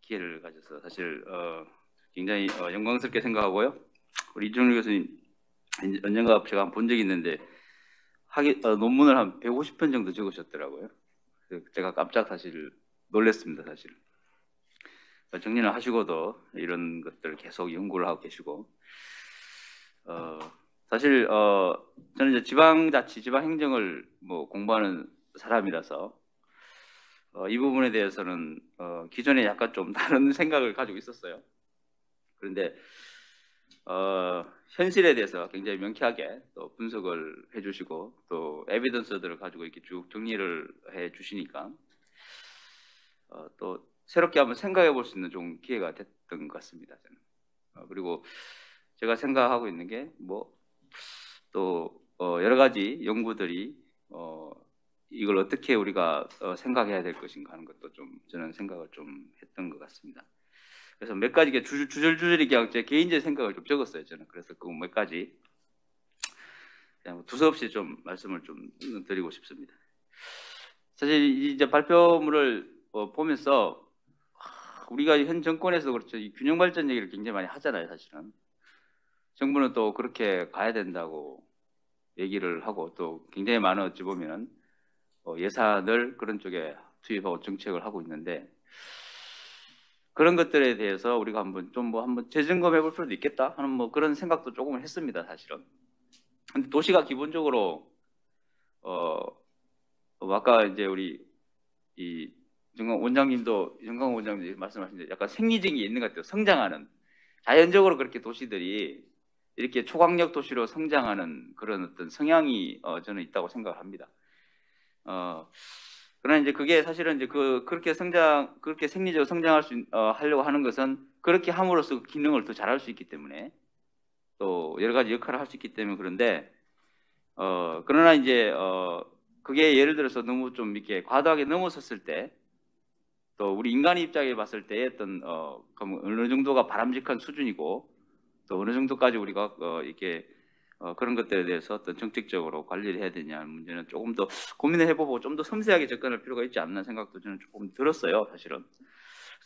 S4: 기회를 가져서 사실 굉장히 영광스럽게 생각하고요. 우리 이종률 교수님 언젠가 제가 본 적이 있는데 논문을 한 150편 정도 적으셨더라고요. 제가 깜짝 사실 놀랐습니다. 사실 정리를 하시고도 이런 것들을 계속 연구를 하고 계시고 사실 저는 이제 지방자치, 지방행정을 뭐 공부하는 사람이라서 이 부분에 대해서는 기존에 약간 좀 다른 생각을 가지고 있었어요. 그런데 현실에 대해서 굉장히 명쾌하게 또 분석을 해주시고 또 에비던스들을 가지고 이렇게 쭉 정리를 해주시니까 또 새롭게 한번 생각해 볼 수 있는 좋은 기회가 됐던 것 같습니다. 저는. 그리고 제가 생각하고 있는 게 뭐 또 여러 가지 연구들이 이걸 어떻게 우리가 생각해야 될 것인가 하는 것도 좀 저는 생각을 좀 했던 것 같습니다. 그래서 몇 가지 주절주절이 그냥 제 개인적인 생각을 좀 적었어요. 저는 그래서 그 몇 가지 그냥 두서없이 좀 말씀을 좀 드리고 싶습니다. 사실 이제 발표물을 보면서 우리가 현 정권에서 그렇죠. 이 균형 발전 얘기를 굉장히 많이 하잖아요. 사실은 정부는 또 그렇게 가야 된다고 얘기를 하고 또 굉장히 많은 어찌 보면 예산을 그런 쪽에 투입하고 정책을 하고 있는데 그런 것들에 대해서 우리가 한번 재점검해 볼 필요도 있겠다 하는 뭐 그런 생각도 조금은 했습니다. 사실은. 근데 도시가 기본적으로 아까 이제 우리 이 정강 원장님도 말씀하신 데 약간 생리적인 게 있는 것 같아요. 성장하는 자연적으로 그렇게 도시들이 이렇게 초강력 도시로 성장하는 그런 어떤 성향이 저는 있다고 생각을 합니다. 그러나 이제 그게 사실은 이제 그렇게 생리적으로 성장할 하려고 하는 것은 그렇게 함으로써 기능을 더 잘할 수 있기 때문에 또 여러 가지 역할을 할 수 있기 때문에 그런데 그러나 이제 그게 예를 들어서 너무 좀 이렇게 과도하게 넘어섰을 때 또 우리 인간의 입장에 봤을 때 어떤 어느 정도가 바람직한 수준이고 또 어느 정도까지 우리가 이렇게 그런 것들에 대해서 어떤 정책적으로 관리를 해야 되냐는 문제는 조금 더 고민을 해보고 좀 더 섬세하게 접근할 필요가 있지 않나 생각도 저는 조금 들었어요. 사실은.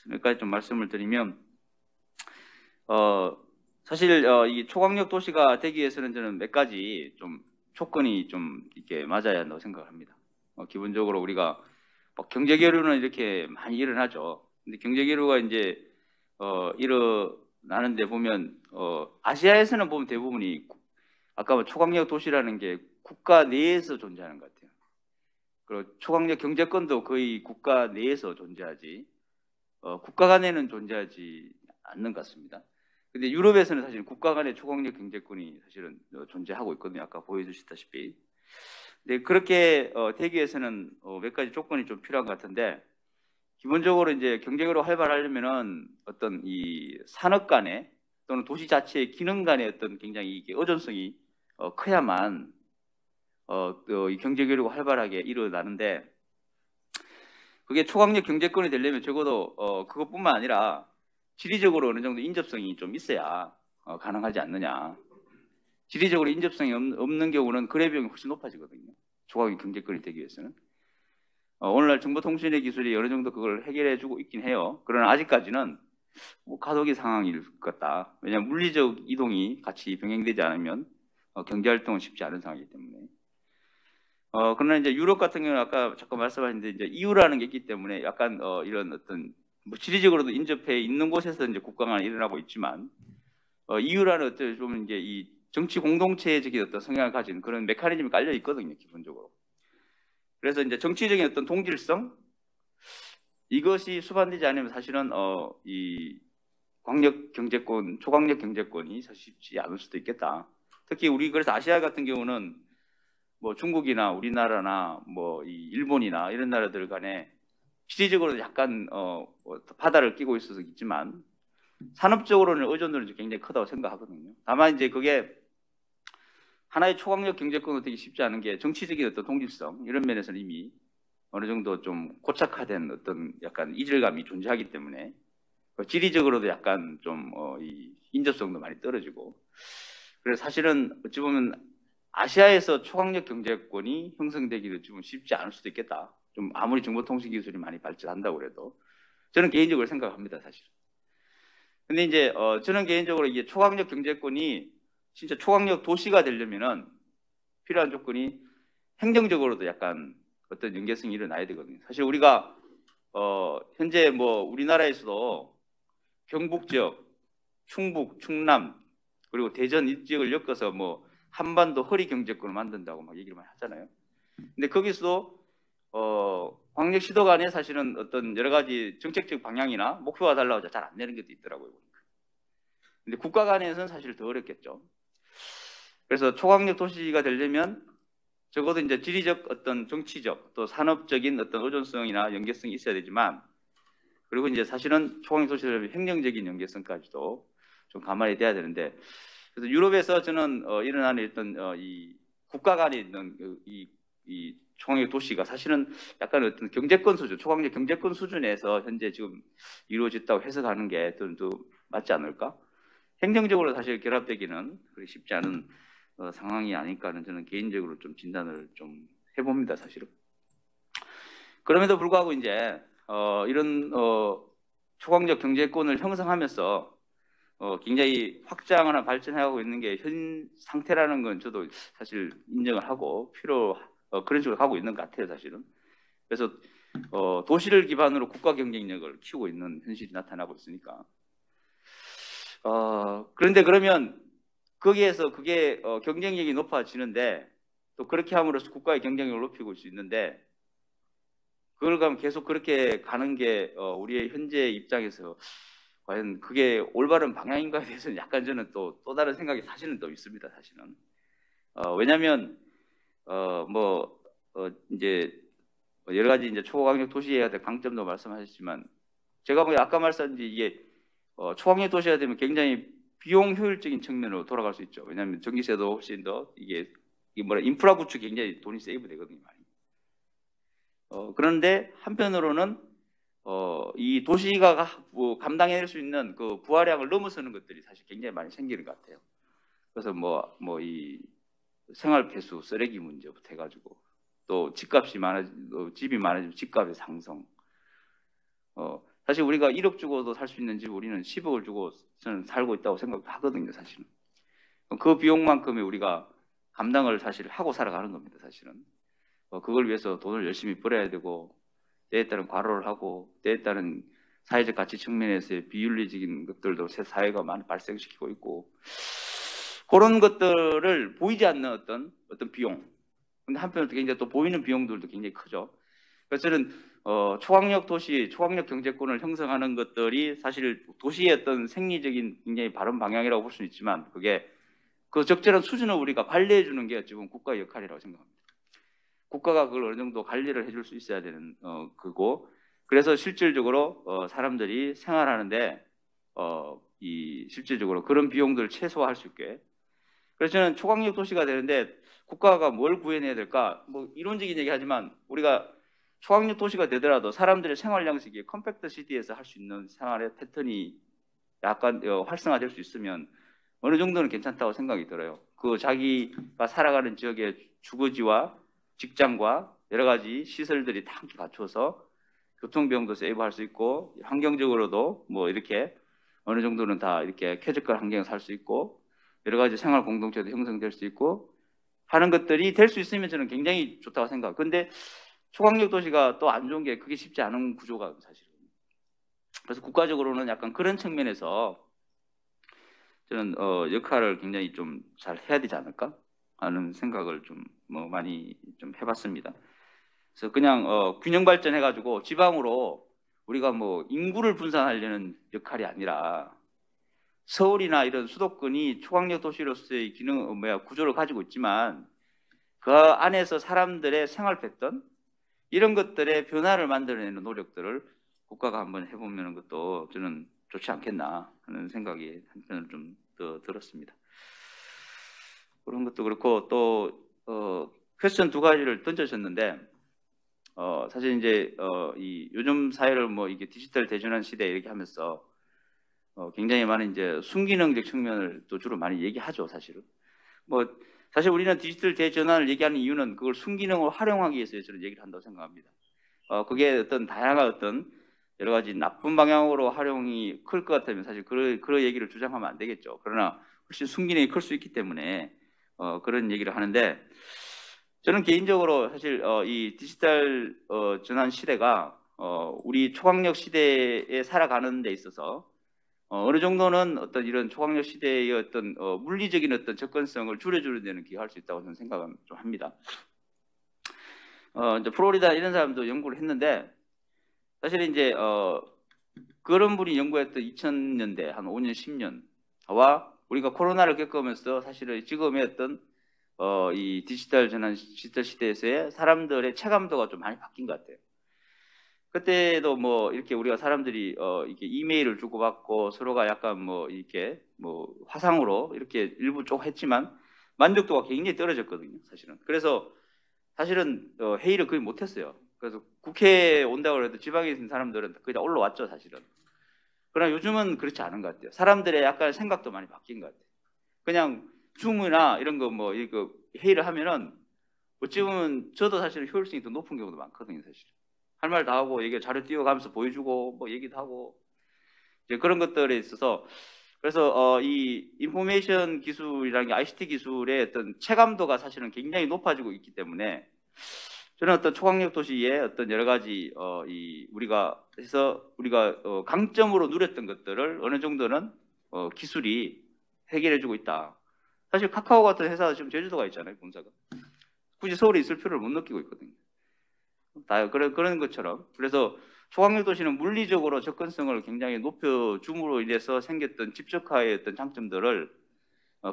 S4: 몇 가지 좀 말씀을 드리면 사실 이 초강력 도시가 되기 위해서는 저는 몇 가지 좀 조건이 좀 이렇게 맞아야 한다고 생각합니다. 기본적으로 우리가 경제 교류는 이렇게 많이 일어나죠. 근데 경제 교류가 이제 일어나는데 보면 아시아에서는 보면 대부분이 아까 뭐 초강력 도시라는 게 국가 내에서 존재하는 것 같아요. 그리고 초강력 경제권도 거의 국가 내에서 존재하지 국가 간에는 존재하지 않는 것 같습니다. 근데 유럽에서는 사실 국가 간의 초강력 경제권이 사실은 존재하고 있거든요. 아까 보여주셨다시피. 근데 그렇게 되기 위해서는 몇 가지 조건이 좀 필요한 것 같은데 기본적으로 이제 경제적으로 활발하려면은 어떤 이 산업 간의 또는 도시 자체의 기능 간의 어떤 굉장히 이게 의존성이 커야만 이 경제 교류가 활발하게 일어나는데 그게 초강력 경제권이 되려면 적어도 그것뿐만 아니라 지리적으로 어느 정도 인접성이 좀 있어야 가능하지 않느냐. 지리적으로 인접성이 없는 경우는 거래 비용이 훨씬 높아지거든요. 초강력 경제권이 되기 위해서는. 오늘날 정보통신의 기술이 어느 정도 그걸 해결해주고 있긴 해요. 그러나 아직까지는 뭐 가속기 상황일 것 같다. 왜냐하면 물리적 이동이 같이 병행되지 않으면 경제활동은 쉽지 않은 상황이기 때문에. 그러나 이제 유럽 같은 경우는 아까 잠깐 말씀하셨는데 이제 EU라는 게 있기 때문에 약간 이런 어떤 뭐 지리적으로도 인접해 있는 곳에서 이제 국가 간에 일어나고 있지만 EU라는 어떤 좀 이제 이 정치 공동체적인 어떤 성향을 가진 그런 메커니즘이 깔려 있거든요, 기본적으로. 그래서 이제 정치적인 어떤 동질성 이것이 수반되지 않으면 사실은 이 광역 경제권, 초광역 경제권이 사실 쉽지 않을 수도 있겠다. 특히 우리 그래서 아시아 같은 경우는 뭐 중국이나 우리나라나 뭐 이 일본이나 이런 나라들 간에 지리적으로 약간 바다를 끼고 있어서 있지만 산업적으로는 의존도는 굉장히 크다고 생각하거든요. 다만 이제 그게 하나의 초강력 경제권으로 되기 쉽지 않은 게 정치적인 어떤 동질성 이런 면에서는 이미 어느 정도 좀 고착화된 어떤 약간 이질감이 존재하기 때문에 지리적으로도 약간 좀 이 인접성도 많이 떨어지고 그래서 사실은 어찌 보면 아시아에서 초강력 경제권이 형성되기도 좀 쉽지 않을 수도 있겠다. 좀 아무리 정보통신 기술이 많이 발전한다고 그래도 저는 개인적으로 생각합니다, 사실. 근데 이제 저는 개인적으로 이게 초강력 경제권이 진짜 초강력 도시가 되려면은 필요한 조건이 행정적으로도 약간 어떤 연계성이 일어나야 되거든요. 사실 우리가 현재 뭐 우리나라에서도 경북 지역, 충북, 충남 그리고 대전 이 지역을 엮어서 뭐 한반도 허리 경제권을 만든다고 막 얘기를 많이 하잖아요. 근데 거기서도 광역시도 간에 사실은 어떤 여러 가지 정책적 방향이나 목표가 달라서 잘 안 되는 것도 있더라고요. 근데 국가 간에서는 사실 더 어렵겠죠. 그래서 초강력 도시가 되려면 적어도 이제 지리적 어떤 정치적 또 산업적인 어떤 의존성이나 연계성이 있어야 되지만 그리고 이제 사실은 초강력 도시를 행정적인 연계성까지도 좀 감안이 돼야 되는데 그래서 유럽에서 저는 일어나는 어떤 이 국가 간에 있는 이 초강력 도시가 사실은 약간 어떤 경제권 수준, 초강력 경제권 수준에서 현재 지금 이루어졌다고 해석하는 게 좀 맞지 않을까? 행정적으로 사실 결합되기는 그리 쉽지 않은 상황이 아닐까 하는 저는 개인적으로 좀 진단을 좀 해봅니다, 사실은. 그럼에도 불구하고 이제 이런 초강력 경제권을 형성하면서 굉장히 확장하나 발전해가고 있는 게 현 상태라는 건 저도 사실 인정을 하고 그런 식으로 가고 있는 것 같아요, 사실은. 그래서 도시를 기반으로 국가 경쟁력을 키우고 있는 현실이 나타나고 있으니까. 그런데 그러면 거기에서 그게 경쟁력이 높아지는데 또 그렇게 함으로써 국가의 경쟁력을 높이고 있을 수 있는데 그걸 가면 계속 그렇게 가는 게 우리의 현재 입장에서 과연 그게 올바른 방향인가에 대해서는 약간 저는 또 다른 생각이 사실은 또 있습니다, 사실은. 왜냐하면 이제 여러 가지 이제 초강력 도시해야 될 강점도 말씀하셨지만 제가 뭐 아까 말씀드린 이게 초강력 도시가 되면 굉장히 비용 효율적인 측면으로 돌아갈 수 있죠. 왜냐하면 전기세도 훨씬 더 이게 인프라 구축 굉장히 돈이 세이브 되거든요, 많이. 그런데 한편으로는 이 도시가 뭐 감당해낼 수 있는 그 부하량을 넘어서는 것들이 사실 굉장히 많이 생기는 것 같아요. 그래서 이 생활 폐수, 쓰레기 문제부터 해가지고 또 집이 많아지면 집값의 상승. 사실 우리가 1억 주고도 살 수 있는 집 우리는 10억을 주고 저는 살고 있다고 생각하거든요, 사실은. 그 비용만큼의 우리가 감당을 사실 하고 살아가는 겁니다, 사실은. 그걸 위해서 돈을 열심히 벌어야 되고 때에 따른 과로를 하고 때에 따른 사회적 가치 측면에서의 비윤리적인 것들도 새 사회가 많이 발생시키고 있고 그런 것들을 보이지 않는 어떤 비용. 근데 한편으로 굉장히 또 보이는 비용들도 굉장히 크죠. 그래서 저는 초강력 도시, 초강력 경제권을 형성하는 것들이 사실 도시의 어떤 생리적인 굉장히 바른 방향이라고 볼 수는 있지만 그게 그 적절한 수준을 우리가 관리해 주는 게 지금 국가의 역할이라고 생각합니다. 국가가 그걸 어느 정도 관리를 해줄 수 있어야 되는 그거. 그래서 실질적으로 사람들이 생활하는데 실질적으로 그런 비용들을 최소화할 수 있게. 그래서 저는 초강력 도시가 되는데 국가가 뭘 구해내야 될까? 뭐 이론적인 얘기하지만 우리가 초강력 도시가 되더라도 사람들의 생활 양식이 컴팩트 시티에서 할 수 있는 생활의 패턴이 약간 활성화될 수 있으면 어느 정도는 괜찮다고 생각이 들어요. 그 자기가 살아가는 지역의 주거지와 직장과 여러 가지 시설들이 다 함께 갖춰서 교통비용도 세이브할 수 있고 환경적으로도 뭐 이렇게 어느 정도는 다 이렇게 쾌적한 환경에 살 수 있고 여러 가지 생활 공동체도 형성될 수 있고 하는 것들이 될 수 있으면 저는 굉장히 좋다고 생각해요. 근데 초강력 도시가 또 안 좋은 게 그게 쉽지 않은 구조가 사실은. 그래서 국가적으로는 약간 그런 측면에서 저는 역할을 굉장히 좀 잘 해야 되지 않을까 하는 생각을 좀 뭐 많이 좀 해봤습니다. 그래서 그냥 균형 발전해가지고 지방으로 우리가 뭐 인구를 분산하려는 역할이 아니라 서울이나 이런 수도권이 초강력 도시로서의 구조를 가지고 있지만 그 안에서 사람들의 생활 패턴 이런 것들의 변화를 만들어내는 노력들을 국가가 한번 해보면 것도 저는 좋지 않겠나 하는 생각이 한편으로 좀 더 들었습니다. 그런 것도 그렇고 또 퀘스천 두 가지를 던져주셨는데 사실 이제 이 요즘 사회를 뭐 이게 디지털 대전환 시대 이렇게 하면서 굉장히 많은 이제 순기능적 측면을 또 주로 많이 얘기하죠, 사실은. 뭐 사실 우리는 디지털 대전환을 얘기하는 이유는 그걸 순기능을 활용하기 위해서 저는 얘기를 한다고 생각합니다. 그게 어떤 다양한 어떤 여러 가지 나쁜 방향으로 활용이 클 것 같으면 사실 그런 얘기를 주장하면 안 되겠죠. 그러나 훨씬 순기능이 클 수 있기 때문에 그런 얘기를 하는데 저는 개인적으로 사실 이 디지털 전환 시대가 우리 초강력 시대에 살아가는 데 있어서 어느 정도는 어떤 이런 초강력 시대의 어떤 물리적인 어떤 접근성을 줄여주는 데는 기여할 수 있다고 저는 생각은 좀 합니다. 이제 플로리다 이런 사람도 연구를 했는데 사실 이제 그런 분이 연구했던 2000년대 한 5년 10년과 우리가 코로나를 겪으면서 사실은 지금의 어떤 이 디지털 전환 디지털 시대에서의 사람들의 체감도가 좀 많이 바뀐 것 같아요. 그때도 뭐 이렇게 우리가 사람들이 이렇게 이메일을 주고받고 서로가 약간 뭐 이렇게 뭐 화상으로 이렇게 일부 쪽 했지만 만족도가 굉장히 떨어졌거든요, 사실은. 그래서 사실은 회의를 거의 못했어요. 그래서 국회에 온다고 해도 지방에 있는 사람들은 거의 다 올라왔죠, 사실은. 그러나 요즘은 그렇지 않은 것 같아요. 사람들의 약간 생각도 많이 바뀐 것 같아요. 그냥 줌이나 이런 거 뭐 이거 회의를 하면은 어찌 보면 저도 사실 효율성이 더 높은 경우도 많거든요, 사실. 할 말 다 하고 얘기 자료 띄워가면서 보여주고 뭐 얘기도 하고 이제 그런 것들에 있어서 그래서 이 인포메이션 기술이라는 게 ICT 기술의 어떤 체감도가 사실은 굉장히 높아지고 있기 때문에 저는 어떤 초강력 도시의 어떤 여러 가지 우리가 강점으로 누렸던 것들을 어느 정도는 기술이 해결해주고 있다. 사실 카카오 같은 회사가 지금 제주도가 있잖아요, 본사가. 굳이 서울에 있을 필요를 못 느끼고 있거든요. 다 그런 것처럼. 그래서 초강력 도시는 물리적으로 접근성을 굉장히 높여줌으로 인해서 생겼던 집적화의 어떤 장점들을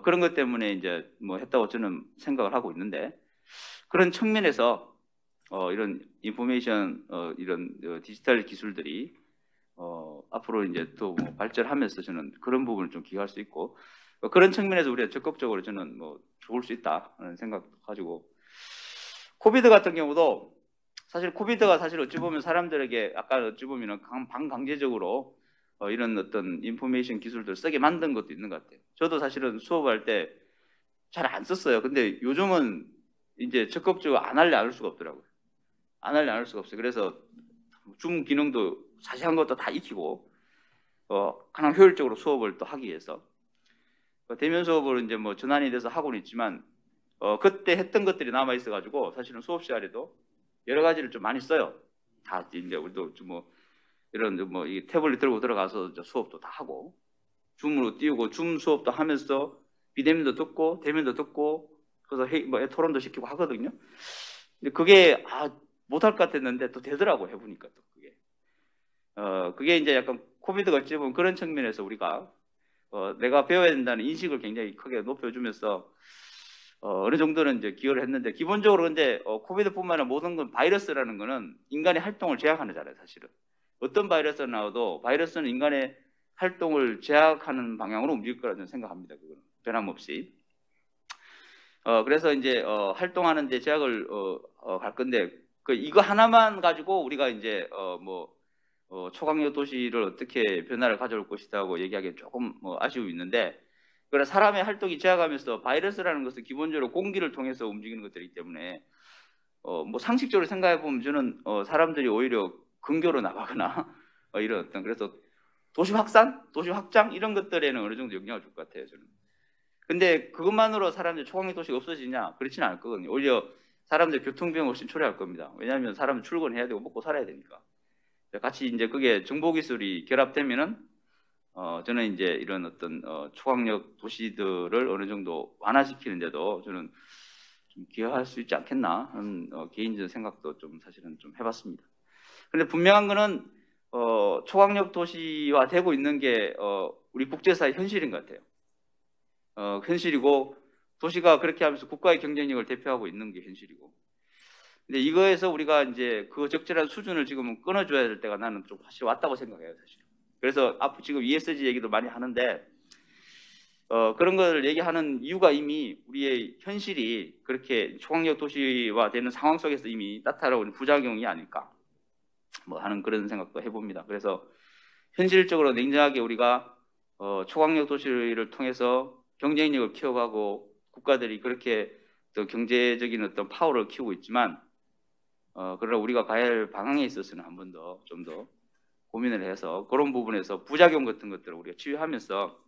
S4: 그런 것 때문에 이제 뭐 했다고 저는 생각을 하고 있는데 그런 측면에서 이런 인포메이션 이런 디지털 기술들이 앞으로 이제 또 뭐 발전하면서 저는 그런 부분을 좀 기여할 수 있고 그런 측면에서 우리가 적극적으로 저는 뭐 좋을 수 있다는 생각 가지고 코비드 같은 경우도 사실 코비드가 사실 어찌 보면 사람들에게 약간 어찌 보면 반강제적으로 이런 어떤 인포메이션 기술들 쓰게 만든 것도 있는 것 같아요. 저도 사실은 수업할 때 잘 안 썼어요. 근데 요즘은 이제 적극적으로 안 하려 안 할 수가 없더라고요. 안 하려 안 할 수가 없어요. 그래서 줌 기능도 자세한 것도 다 익히고 가장 효율적으로 수업을 또 하기 위해서 대면 수업을 이제 뭐 전환이 돼서 하고는 있지만 그때 했던 것들이 남아 있어가지고 사실은 수업 시간에도 여러 가지를 좀 많이 써요. 다 이제 우리도 좀 뭐 이런 뭐 이 태블릿 들고 들어가서 수업도 다 하고 줌으로 띄우고 줌 수업도 하면서 비대면도 듣고 대면도 듣고 그래서 뭐 토론도 시키고 하거든요. 근데 그게 못할 것 같았는데 또 되더라고 해보니까 또 그게 이제 약간 코비드가 어찌 보면 그런 측면에서 우리가 내가 배워야 된다는 인식을 굉장히 크게 높여주면서 어느 정도는 이제 기여를 했는데 기본적으로 근데 코비드뿐만 아니라 모든 건 바이러스라는 거는 인간의 활동을 제약하는 거잖아요, 사실은. 어떤 바이러스가 나와도 바이러스는 인간의 활동을 제약하는 방향으로 움직일 거라고 저는 생각합니다. 그거는 변함없이. 그래서 이제 활동하는 데 제약을 갈 건데 이거 하나만 가지고 우리가 이제 초강력 도시를 어떻게 변화를 가져올 것이다고 얘기하기엔 조금 아쉬움이 있는데 그러나 사람의 활동이 제약하면서 바이러스라는 것은 기본적으로 공기를 통해서 움직이는 것들이기 때문에 뭐 상식적으로 생각해 보면 저는 사람들이 오히려 근교로 나가거나 이런 어떤 그래서 도시 확산, 도시 확장 이런 것들에는 어느 정도 영향을 줄 것 같아요 저는. 근데 그것만으로 사람들이 초강력 도시가 없어지냐? 그렇지는 않을 거거든요. 오히려 사람들 교통비용 훨씬 초래할 겁니다. 왜냐하면 사람은 출근해야 되고 먹고 살아야 되니까. 같이 이제 그게 정보기술이 결합되면은 저는 이제 이런 어떤 초강력 도시들을 어느 정도 완화시키는데도 저는 좀 기여할 수 있지 않겠나 하는 개인적인 생각도 좀 사실은 좀 해봤습니다. 근데 분명한 거는 초강력 도시화 되고 있는 게 우리 국제사의 현실인 것 같아요. 현실이고 도시가 그렇게 하면서 국가의 경쟁력을 대표하고 있는 게 현실이고. 근데 이거에서 우리가 이제 그 적절한 수준을 지금 끊어줘야 될 때가 나는 좀 사실 왔다고 생각해요, 사실. 그래서 앞으로 지금 ESG 얘기도 많이 하는데 그런 걸 얘기하는 이유가 이미 우리의 현실이 그렇게 초강력 도시화 되는 상황 속에서 이미 나타나는 부작용이 아닐까 뭐 하는 그런 생각도 해봅니다. 그래서 현실적으로 냉정하게 우리가 초강력 도시를 통해서 경쟁력을 키워가고 국가들이 그렇게 또 경제적인 어떤 파워를 키우고 있지만 그러나 우리가 가야 할 방향에 있어서는 한 번 더 좀 더 고민을 해서 그런 부분에서 부작용 같은 것들을 우리가 치유하면서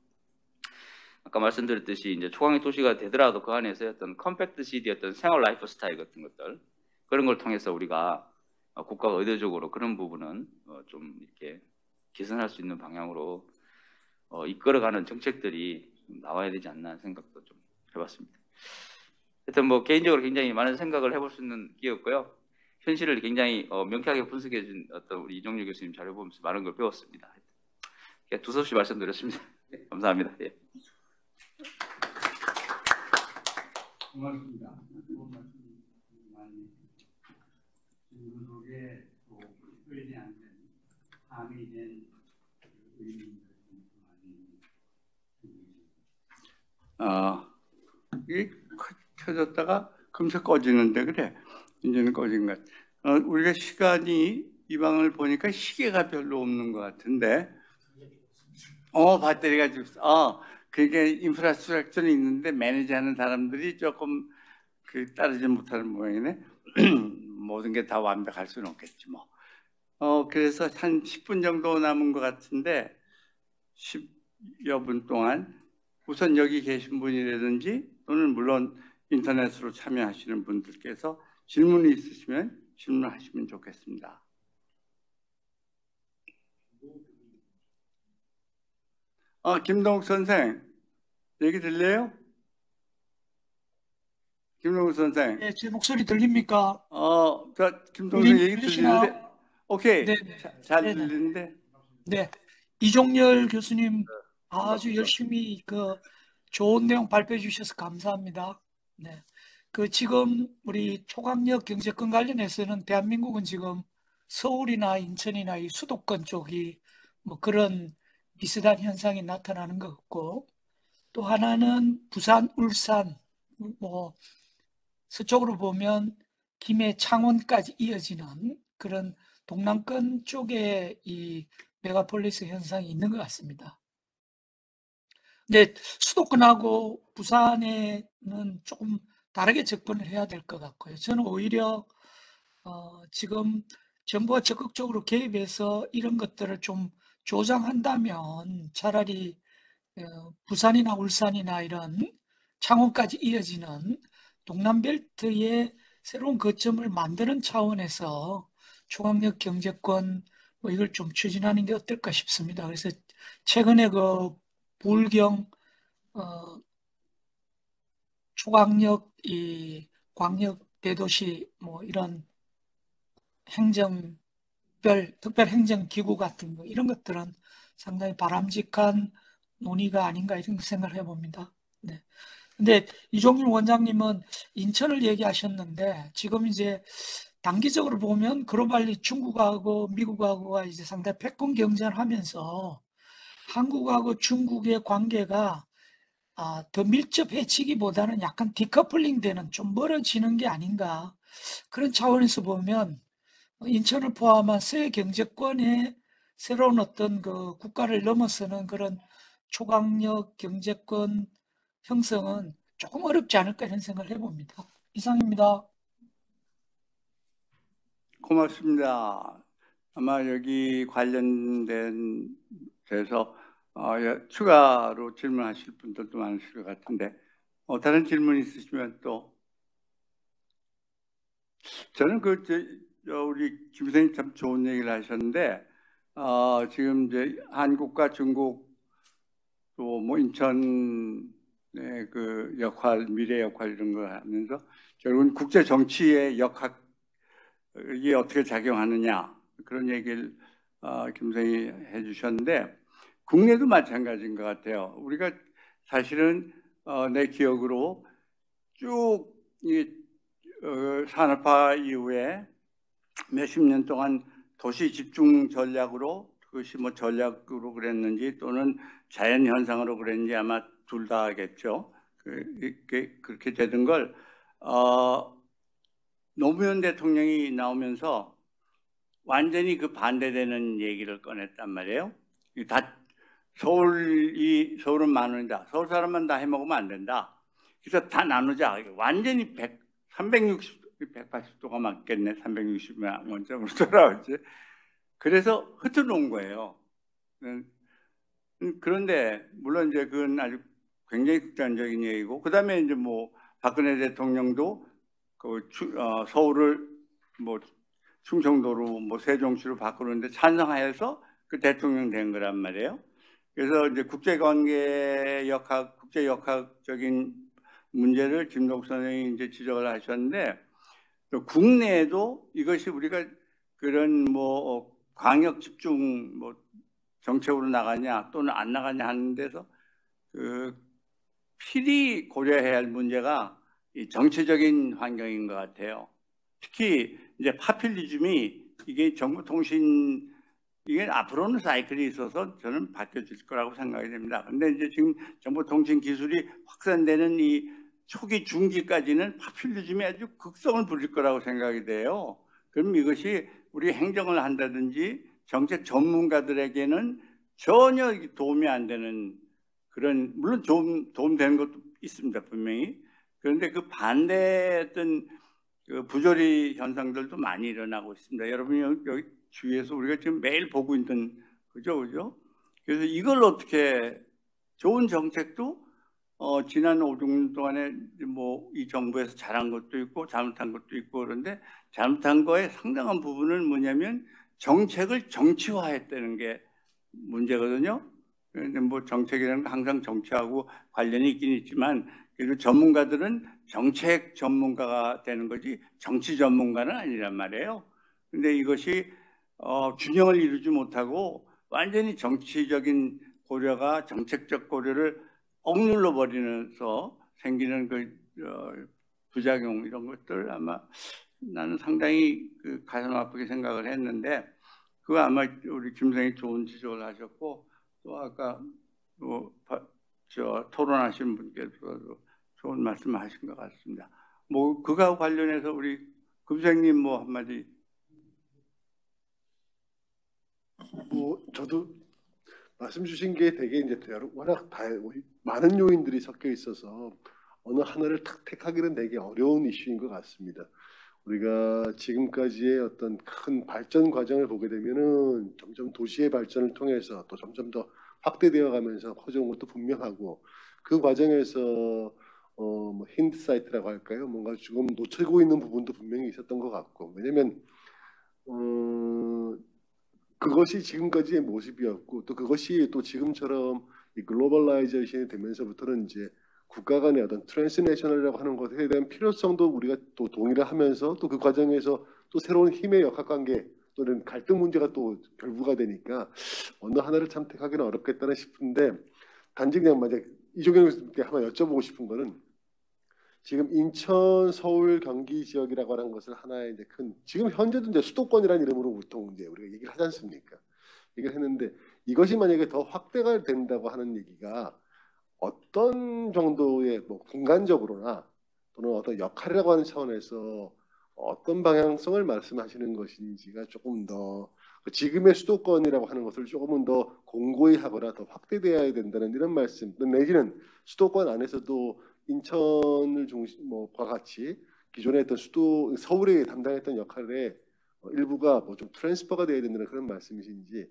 S4: 아까 말씀드렸듯이 이제 초강력 도시가 되더라도 그 안에서 어떤 컴팩트 시티 어떤 생활 라이프 스타일 같은 것들 그런 걸 통해서 우리가 국가가 의도적으로 그런 부분은 좀 이렇게 개선할 수 있는 방향으로 이끌어가는 정책들이 좀 나와야 되지 않나 생각도 좀 해봤습니다. 하여튼 뭐 개인적으로 굉장히 많은 생각을 해볼 수 있는 기회였고요. 현실을 굉장히 명쾌하게 분석해준 어떤 우리 이종률 교수님 자료 보면서 많은 걸 배웠습니다. 두서없이 말씀드렸습니다. 네, 감사합니다. 예.
S1: 고맙습니다. 좋은 말씀 많이 질문 속에 또 표현이 안 된, 함이 된 의미를 많이 이게 켜졌다가 금세 꺼지는데 그래. 이제는 꺼진 것 같아. 우리가 시간이 이 방을 보니까 시계가 별로 없는 것 같은데 배터리가 죽었어. 그게 인프라스트럭처는 있는데 매니지하는 사람들이 조금 따르지 못하는 모양이네. 모든 게 다 완벽할 수는 없겠지 뭐. 그래서 한 10분 정도 남은 것 같은데 10여 분 동안 우선 여기 계신 분이라든지 또는 물론 인터넷으로 참여하시는 분들께서 질문이 있으시면 질문하시면 좋겠습니다. 김동욱 선생, 얘기 들려요? 김동욱 선생.
S5: 네, 제 목소리 들립니까?
S1: 김동욱 선생 얘기
S5: 들리시나요?
S1: 들리는데? 오케이.
S5: 네,
S1: 잘
S5: 네,
S1: 들리는데?
S5: 네. 이종렬 교수님 아주 열심히 좋은 내용 발표해 주셔서 감사합니다. 네. 지금 우리 초강력 경제권 관련해서는 대한민국은 지금 서울이나 인천이나 이 수도권 쪽이 뭐 그런 비슷한 현상이 나타나는 것 같고, 또 하나는 부산, 울산, 뭐 서쪽으로 보면 김해, 창원까지 이어지는 그런 동남권 쪽에 이 메가폴리스 현상이 있는 것 같습니다. 근데 수도권하고 부산에는 조금 다르게 접근을 해야 될 것 같고요. 저는 오히려 지금 정부가 적극적으로 개입해서 이런 것들을 좀 조장한다면 차라리 부산이나 울산이나 이런 창원까지 이어지는 동남벨트의 새로운 거점을 만드는 차원에서 초강력 경제권 뭐 이걸 좀 추진하는 게 어떨까 싶습니다. 그래서 최근에 부울경 초강력 이 광역 대도시 뭐 이런 특별 행정기구 같은 거 이런 것들은 상당히 바람직한 논의가 아닌가 이런 생각을 해봅니다. 네. 근데 이종률 원장님은 인천을 얘기하셨는데 지금 이제 단기적으로 보면 글로벌리 중국하고 미국하고가 이제 상당히 패권 경쟁을 하면서 한국하고 중국의 관계가 더 밀접해지기보다는 약간 디커플링 되는 좀 멀어지는 게 아닌가 그런 차원에서 보면 인천을 포함한 서해 경제권의 새로운 어떤 국가를 넘어서는 그런 초강력 경제권 형성은 조금 어렵지 않을까 이런 생각을 해봅니다. 이상입니다.
S1: 고맙습니다. 아마 여기 관련된 데서 추가로 질문하실 분들도 많으실 것 같은데 다른 질문 있으시면 또. 저는 우리 김 선생님 참 좋은 얘기를 하셨는데 지금 이제 한국과 중국 또 뭐 인천의 그 역할, 미래 역할 이런 거 하면서 결국은 국제 정치의 역학이 어떻게 작용하느냐 그런 얘기를 김 선생님이 해주셨는데 국내도 마찬가지인 것 같아요. 우리가 사실은 내 기억으로 쭉 산업화 이후에 몇십 년 동안 도시 집중 전략으로, 그것이 뭐 전략으로 그랬는지 또는 자연 현상으로 그랬는지 아마 둘 다겠죠. 그렇게 되던 걸 노무현 대통령이 나오면서 완전히 그 반대되는 얘기를 꺼냈단 말이에요. 서울은 만 원이다. 서울 사람만 다 해먹으면 안 된다. 그래서 다 나누자. 완전히 180도가 맞겠네. 360만 원점으로 돌아오지. 그래서 흩어놓은 거예요. 그런데 물론 이제 그건 아주 굉장히 극단적인 얘기고, 그 다음에 이제 뭐 박근혜 대통령도 서울을 뭐 충청도로 뭐 세종시로 바꾸는데 찬성하여서 그 대통령 된 거란 말이에요. 그래서 이제 국제관계 국제 역학적인 문제를 김동욱 선생님이 이제 지적을 하셨는데, 또 국내에도 이것이 우리가 그런 뭐 광역 집중 뭐 정책으로 나가냐 또는 안 나가냐 하는 데서 필히 고려해야 할 문제가 이 정치적인 환경인 것 같아요. 특히 이제 파퓰리즘이 이게 정보통신 이게 앞으로는 사이클이 있어서 저는 바뀌어질 거라고 생각이 됩니다. 근데 이제 지금 정보통신 기술이 확산되는 이 초기 중기까지는 파퓰리즘이 아주 극성을 부릴 거라고 생각이 돼요. 그럼 이것이 우리 행정을 한다든지 정책 전문가들에게는 전혀 도움이 안 되는 그런, 물론 도움되는 것도 있습니다, 분명히. 그런데 그 반대했던 그 부조리 현상들도 많이 일어나고 있습니다. 여러분이 여기 주위에서 우리가 지금 매일 보고 있는 그죠? 그래서 이걸 어떻게, 좋은 정책도 지난 5, 6년 동안에 뭐 이 정부에서 잘한 것도 있고 잘못한 것도 있고, 그런데 잘못한 거의 상당한 부분은 뭐냐면 정책을 정치화했다는 게 문제거든요. 그런데 뭐 정책이라는 건 항상 정치하고 관련이 있긴 있지만, 그리고 전문가들은 정책 전문가가 되는 거지 정치 전문가는 아니란 말이에요. 근데 이것이 균형을 이루지 못하고 완전히 정치적인 고려가 정책적 고려를 억눌러 버리면서 생기는 부작용, 이런 것들 아마 나는 상당히 가슴 아프게 생각을 했는데, 그거 아마 우리 김 선생님이 좋은 지적을 하셨고, 또 아까 토론하신 분께서도 좋은 말씀을 하신 것 같습니다. 뭐 그거하고 관련해서 우리 김 선생님 뭐 한마디.
S6: 뭐 저도 말씀 주신 게 되게 이제 워낙 많은 요인들이 섞여 있어서 어느 하나를 탁 택하기는 되게 어려운 이슈인 것 같습니다. 우리가 지금까지의 어떤 큰 발전 과정을 보게 되면은 점점 도시의 발전을 통해서 또 점점 더 확대되어 가면서 커져온 것도 분명하고, 그 과정에서 뭐 힌트사이트라고 할까요? 뭔가 조금 놓치고 있는 부분도 분명히 있었던 것 같고, 왜냐면 그것이 지금까지의 모습이었고, 또 그것이 또 지금처럼 이 글로벌라이제이션이 되면서부터는 이제 국가 간의 어떤 트랜스내셔널이라고 하는 것에 대한 필요성도 우리가 또 동의를 하면서, 또 그 과정에서 또 새로운 힘의 역학관계 또는 갈등 문제가 또 결부가 되니까 어느 하나를 참택하기는 어렵겠다는 싶은데, 단지 그냥 만약 이종현 교수님께 한번 여쭤보고 싶은 거는, 지금 인천, 서울, 경기 지역이라고 하는 것을 하나의 이제 지금 현재도 이제 수도권이라는 이름으로 보통 이제 우리가 얘기를 하지 않습니까? 얘기를 했는데, 이것이 만약에 더 확대가 된다고 하는 얘기가 어떤 정도의 뭐 공간적으로나 또는 어떤 역할이라고 하는 차원에서 어떤 방향성을 말씀하시는 것인지가 조금 더 지금의 수도권이라고 하는 것을 조금은 더 공고히 하거나 더 확대되어야 된다는 이런 말씀, 내지는 수도권 안에서도 인천을 과 같이 기존에 했던 서울이 담당했던 역할에 일부가 뭐 좀 트랜스퍼가 돼야 된다는 그런 말씀이신지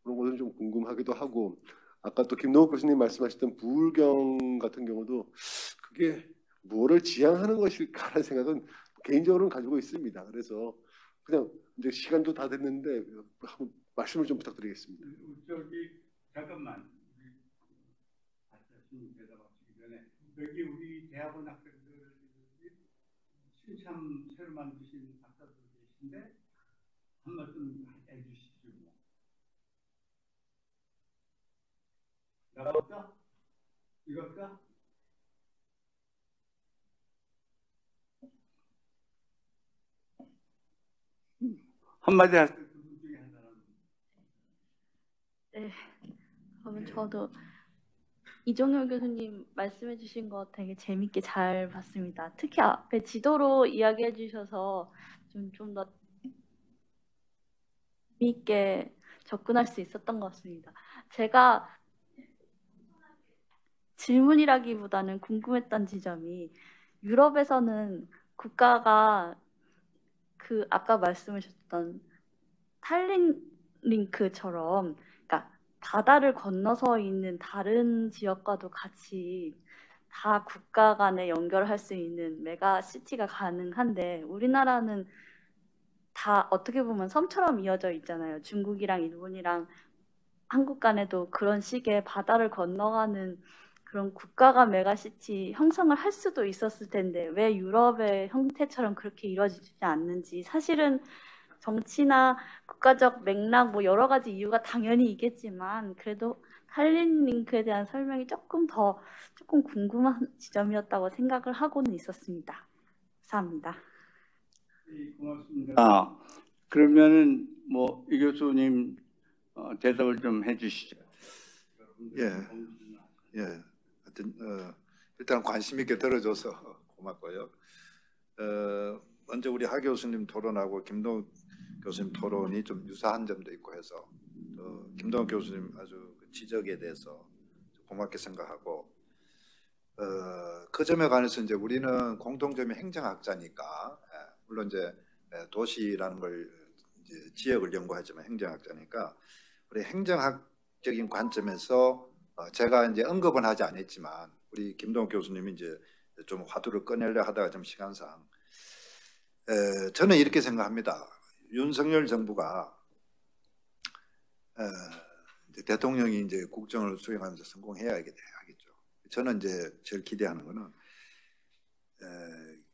S6: 그런 것은 좀 궁금하기도 하고 아까 또 김동욱 교수님 말씀하셨던 부울경 같은 경우도 그게 뭐를 지향하는 것일까라는 생각은 개인적으로는 가지고 있습니다. 그래서 그냥 이제 시간도 다 됐는데 한번 말씀을 좀 부탁드리겠습니다.
S1: 저기 잠깐만 대답하시기 전에 여기 우리 대학원 학생들 신참 새로 만드신 박사들 계신데 한 말씀 해주시죠. 나갈까? 이걸까? 한마디 하세요. 그분 중에 한 사람.
S7: 네, 그러면 저도 이종열 교수님 말씀해 주신 거 되게 재밌게 잘 봤습니다. 특히 앞에 지도로 이야기해 주셔서 좀 더 재미있게 접근할 수 있었던 것 같습니다. 제가 질문이라기보다는 궁금했던 지점이 유럽에서는 국가가 그 아까 말씀하셨던 탈린링크처럼 그러니까 바다를 건너서 있는 다른 지역과도 같이 다 국가 간에 연결할 수 있는 메가시티가 가능한데 우리나라는 다 어떻게 보면 섬처럼 이어져 있잖아요. 중국이랑 일본이랑 한국 간에도 그런 식의 바다를 건너가는 그런 국가 간 메가시티 형성을 할 수도 있었을 텐데 왜 유럽의 형태처럼 그렇게 이루어지지 않는지 사실은 정치나 국가적 맥락 뭐 여러 가지 이유가 당연히 있겠지만 그래도 탈린링크에 대한 설명이 조금 궁금한 지점이었다고 생각을 하고는 있었습니다. 감사합니다.
S1: 고맙습니다. 그러면은 뭐 이 교수님 대답을 좀 해주시죠.
S2: 예. 하여튼 일단 관심 있게 들어줘서 고맙고요. 먼저 우리 하 교수님 토론하고 김동욱 교수님 토론이 좀 유사한 점도 있고 해서 김동욱 교수님 아주 그 지적에 대해서 고맙게 생각하고 그 점에 관해서 이제 우리는 공통점이 행정학자니까 물론 이제 도시라는 걸 이제 지역을 연구하지만 행정학자니까 우리 행정학적인 관점에서 제가 이제 언급은 하지 않았지만 우리 김동욱 교수님이 이제 좀 화두를 꺼내려 하다가 좀 시간상 저는 이렇게 생각합니다. 윤석열 정부가 이제 대통령이 이제 국정을 수행하면서 성공해야겠죠. 저는 이제 제일 기대하는 거는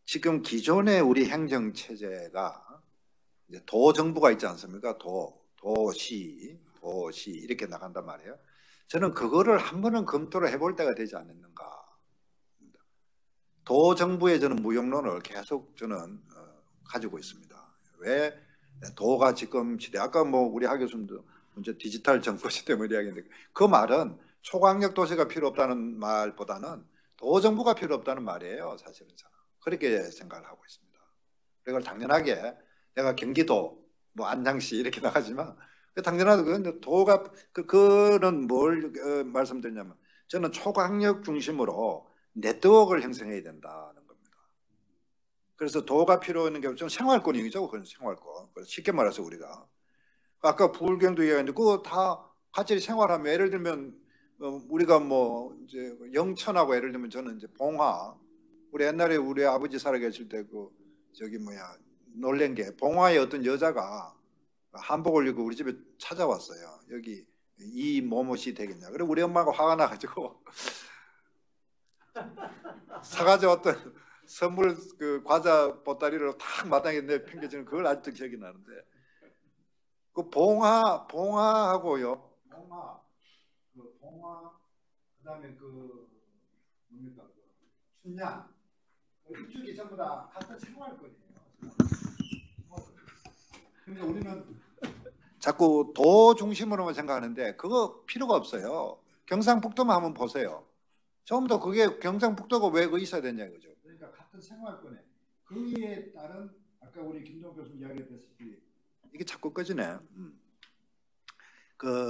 S2: 지금 기존의 우리 행정 체제가 이제 도 정부가 있지 않습니까? 도시 이렇게 나간단 말이에요. 저는 그거를 한 번은 검토를 해볼 때가 되지 않았는가. 도 정부의 저는 무용론을 계속 저는 가지고 있습니다. 왜 도가 지금 시대 아까 뭐 우리 하 교수님도 이제 디지털 정부 시대를 이야기했는데 그 말은 초강력 도시가 필요 없다는 말보다는 도 정부가 필요 없다는 말이에요. 사실은 저는 그렇게 생각을 하고 있습니다. 그걸 당연하게 내가 경기도 뭐 안양시 이렇게 나가지만 당연하게 그건 도가 그는 뭘 말씀드리냐면 저는 초강력 중심으로 네트워크를 형성해야 된다는 겁니다. 그래서 도가 필요 있는 게 좀 생활권이죠. 그건 생활권. 쉽게 말해서 우리가 아까 부울경도 이야기했는데 그거 다 같이 생활하면 예를 들면 우리가 뭐 이제 영천하고 예를 들면 저는 이제 봉화 우리 옛날에 우리 아버지 살아 계실 때 그 저기 뭐야 놀란 게 봉화에 어떤 여자가 한복을 입고 우리 집에 찾아왔어요. 여기 이 뭐뭐씨 되겠냐. 그래 우리 엄마가 화가 나가지고 사가지고 어떤 선물 그 과자 보따리를 탁 마당에 내팽개치는 그걸 아직도 기억이 나는데 그 봉화하고요. 봉화 그다음에 그 뭡니까 춘향 이쪽이 전부 다 같은 생활권이에요. 근데 우리는 자꾸 도 중심으로만 생각하는데 그거 필요가 없어요. 경상북도만 한번 보세요. 처음부터 그게 경상북도가 왜 있어야 되냐 이거죠. 그러니까 같은 생활권에 거기에 따른 아까 우리 김동욱 교수님 이야기했다시피 이게 자꾸 꺼지네.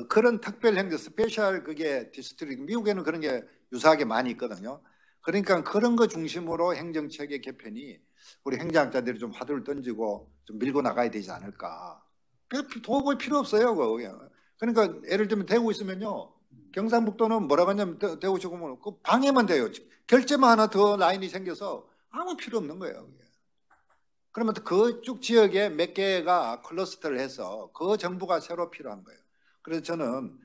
S2: 그런 특별 행정 스페셜 그게 디스트릭트 미국에는 그런 게 유사하게 많이 있거든요. 그러니까 그런 거 중심으로 행정체계 개편이 우리 행정학자들이 좀 화두를 던지고 좀 밀고 나가야 되지 않을까. 도움이 필요 없어요. 그러니까 예를 들면 대구 있으면요. 경상북도는 뭐라고 하냐면 대구시고 그 방해만 돼요. 결제만 하나 더 라인이 생겨서 아무 필요 없는 거예요. 그러면 그쪽 지역에 몇 개가 클러스터를 해서 그 정부가 새로 필요한 거예요. 그래서 저는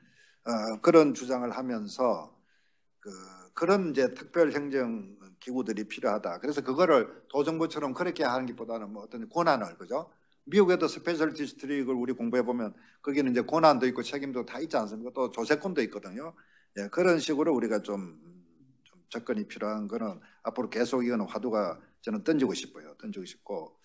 S2: 그런 주장을 하면서 그런 이제 특별 행정 기구들이 필요하다. 그래서 그거를 도정부처럼 그렇게 하는 것보다는 뭐 어떤 권한을, 그죠? 미국에도 스페셜 디스트릭을 우리 공부해 보면 거기는 이제 권한도 있고 책임도 다 있지 않습니까? 또 조세권도 있거든요. 예, 그런 식으로 우리가 좀 접근이 필요한 거는 앞으로 계속 이거는 화두가 저는 던지고 싶어요. 던지고 싶고.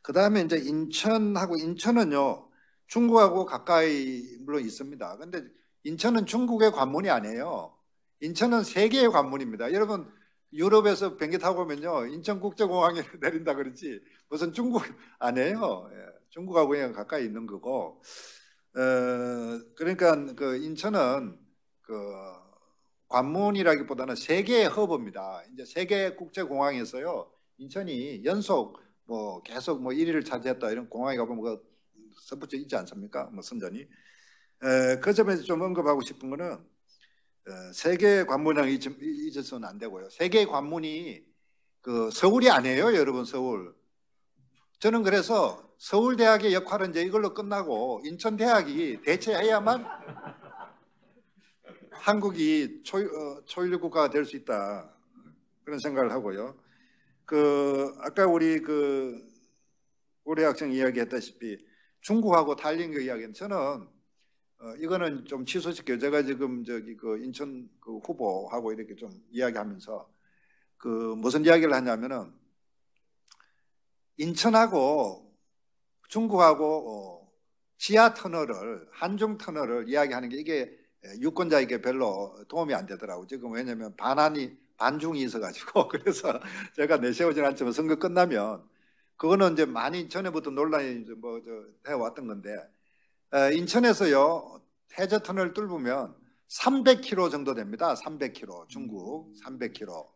S2: 그 다음에 이제 인천은요, 중국하고 가까이 물론 있습니다. 근데 인천은 중국의 관문이 아니에요. 인천은 세계의 관문입니다. 여러분, 유럽에서 비행기 타고 오면요, 인천국제공항에 내린다 그러지 무슨 중국 아니에요. 예, 중국하고 그냥 가까이 있는 거고. 그러니까 그 인천은 그 관문이라기보다는 세계의 허브입니다. 이제 세계 국제공항에서요, 인천이 연속 뭐 계속 뭐 1위를 차지했다 이런 공항에 가보면 그 선부처 있지 않습니까? 뭐 선전이. 그 점에서 좀 언급하고 싶은 거는 세계 관문이랑 잊어서는 안 되고요. 세계 관문이 그 서울이 아니에요, 여러분. 서울. 저는 그래서 서울대학의 역할은 이제 이걸로 끝나고 인천대학이 대체해야만 한국이 초일류 국가가 될 수 있다, 그런 생각을 하고요. 아까 우리 고래 학생 이야기했다시피 중국하고 달린 그 이야기는 저는 이거는 좀 취소시켜요. 제가 지금 인천 후보하고 이렇게 좀 이야기하면서 무슨 이야기를 하냐면은 인천하고 중국하고 지하 터널을, 한중 터널을 이야기하는 게 이게 유권자에게 별로 도움이 안 되더라고요. 지금 왜냐면 반중이 있어가지고. 그래서 제가 내세우진 않지만 선거 끝나면 그거는 이제 많이 전에부터 논란이 해왔던 건데, 인천에서요, 해저터널 뚫으면 300km 정도 됩니다. 300km. 중국 300km.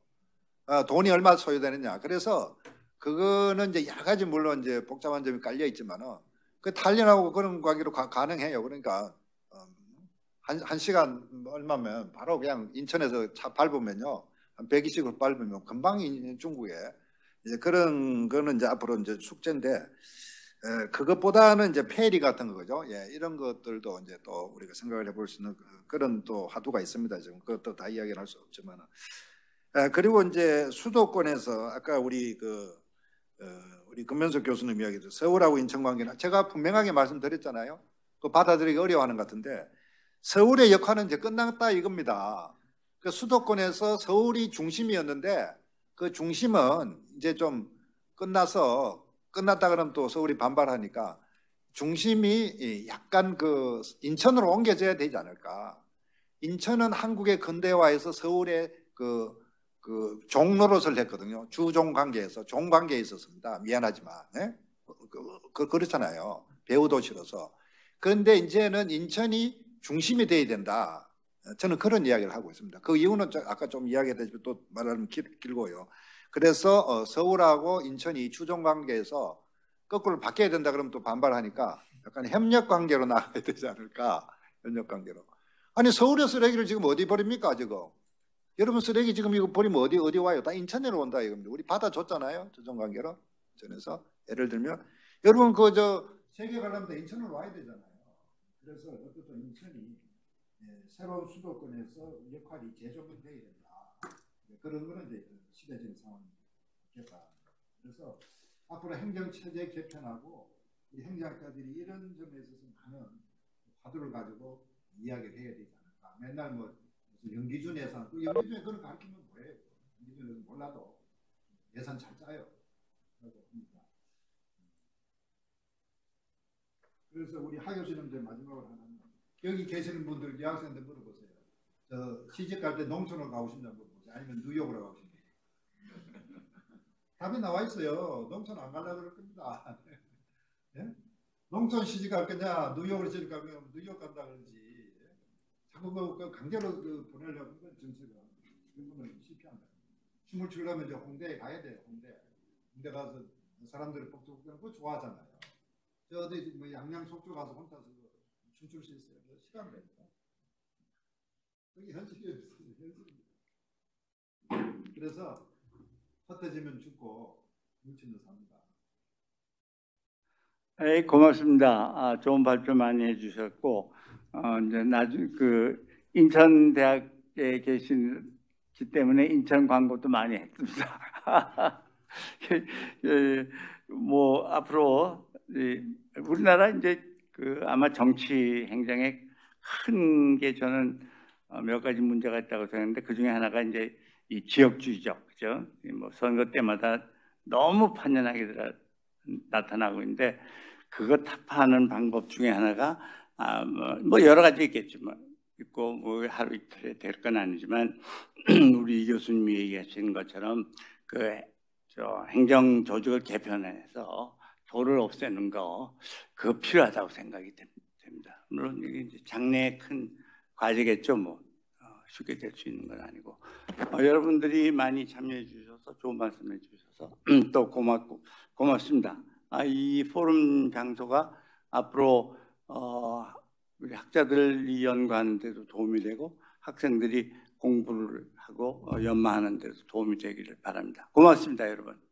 S2: 돈이 얼마 소요되느냐. 그래서 그거는 이제 여러 가지 물론 이제 복잡한 점이 깔려 있지만은 그 단련하고 그런 관계로 가능해요. 그러니까 한 시간 얼마면 바로 그냥 인천에서 차 밟으면요, 한 120을 밟으면 금방 중국에. 이제 그런 거는 이제 앞으로 이제 숙제인데, 그것보다는 이제 페리 같은 거죠. 예, 이런 것들도 이제 또 우리가 생각을 해볼 수 있는 그런 또 화두가 있습니다. 지금 그것도 다 이야기를 할 수 없지만, 그리고 이제 수도권에서 아까 우리 금면석 교수님 이야기도 서울하고 인천 관계는 제가 분명하게 말씀드렸잖아요. 그 받아들이기 어려워하는 것 같은데, 서울의 역할은 이제 끝났다 이겁니다. 그 수도권에서 서울이 중심이었는데 그 중심은 이제 좀 끝났다 그러면 또 서울이 반발하니까 중심이 약간 인천으로 옮겨져야 되지 않을까. 인천은 한국의 근대화에서 서울의 종노릇을 했거든요. 주종 관계에서 종 관계에 있었습니다. 미안하지만. 네? 그렇잖아요. 배우도 싫어서. 그런데 이제는 인천이 중심이 돼야 된다. 저는 그런 이야기를 하고 있습니다. 그 이유는 아까 좀 이야기했다시피 또 말하면 길고요. 그래서 서울하고 인천이 주종 관계에서 거꾸로 바뀌어야 된다 그러면 또 반발하니까 약간 협력 관계로 나가야 되지 않을까. 협력 관계로. 아니 서울의 쓰레기를 지금 어디 버립니까 지금? 여러분 쓰레기 지금 이거 버리면 어디 와요? 다 인천으로 온다 이겁니다. 우리 받아줬잖아요. 주종 관계로. 인천에서 예를 들면 여러분 세계 가려면 인천으로 와야 되잖아요. 그래서 어쨌든 인천이 새로운 수도권에서 역할이 재조명돼야 된다. 그런 거는 이제 시대적인 상황이겠다. 그래서 앞으로 행정체제 개편하고 이 행정학자들이 이런 점에 있어서 많은 화두를 가지고 이야기를 해야 되지 않을까. 맨날 무슨 연기준 예산, 연기준에 그걸 가르치면 뭐예요? 연기준은 몰라도 예산 잘 짜요. 그래서 우리 하 교수님들 마지막으로 하나는 여기 계시는 분들 여학생들 물어보세요. 시집 갈 때 농촌으로 가고 싶냐고 물어보세요. 아니면 뉴욕으로 가고 싶냐. 답이 나와 있어요. 농촌 안 가려고 그럴 겁니다. 네? 농촌 시집 갈 거냐, 뉴욕으로 시집 갈 거냐, 뉴욕 간다 그러지. 자꾸 강제로 보내려고 하는 정책은 그거는 실패한다. 춤을 추려면 이제 홍대에 가야 돼요. 홍대 가서 사람들이 뻑뻑거리는 거 좋아하잖아요. 저 어디 뭐 양양 속초 가서 혼자서 춤출 수 있어요. 시간 걸립니다. 그게 현실이에요. 그래서 흩어지면 죽고 뭉치면 삽니다.
S1: 네, 고맙습니다. 좋은 발표 많이 해주셨고, 이제 나중 인천대학에 계시기 때문에 인천 광고도 많이 했습니다. 뭐 앞으로 우리나라 이제 아마 정치 행정에 큰 게 저는 몇 가지 문제가 있다고 생각하는데 그 중에 하나가 이제 이 지역주의죠, 그죠? 뭐 선거 때마다 너무 판연하게 나타나고 있는데 그거 타파하는 방법 중에 하나가 뭐 여러 가지 있겠지만 있고 뭐 하루 이틀에 될 건 아니지만 우리 교수님이 얘기하신 것처럼 저 행정 조직을 개편해서 도를 없애는 거 그거 필요하다고 생각이 됩니다. 물론 이게 이제 장래의 큰 과제겠죠. 뭐 쉽게 될 수 있는 건 아니고 여러분들이 많이 참여해 주셔서 좋은 말씀해 주셔서 또 고맙습니다. 이 포럼 장소가 앞으로 우리 학자들이 연구하는 데도 도움이 되고 학생들이 공부를 하고 연마하는 데도 도움이 되기를 바랍니다. 고맙습니다, 여러분.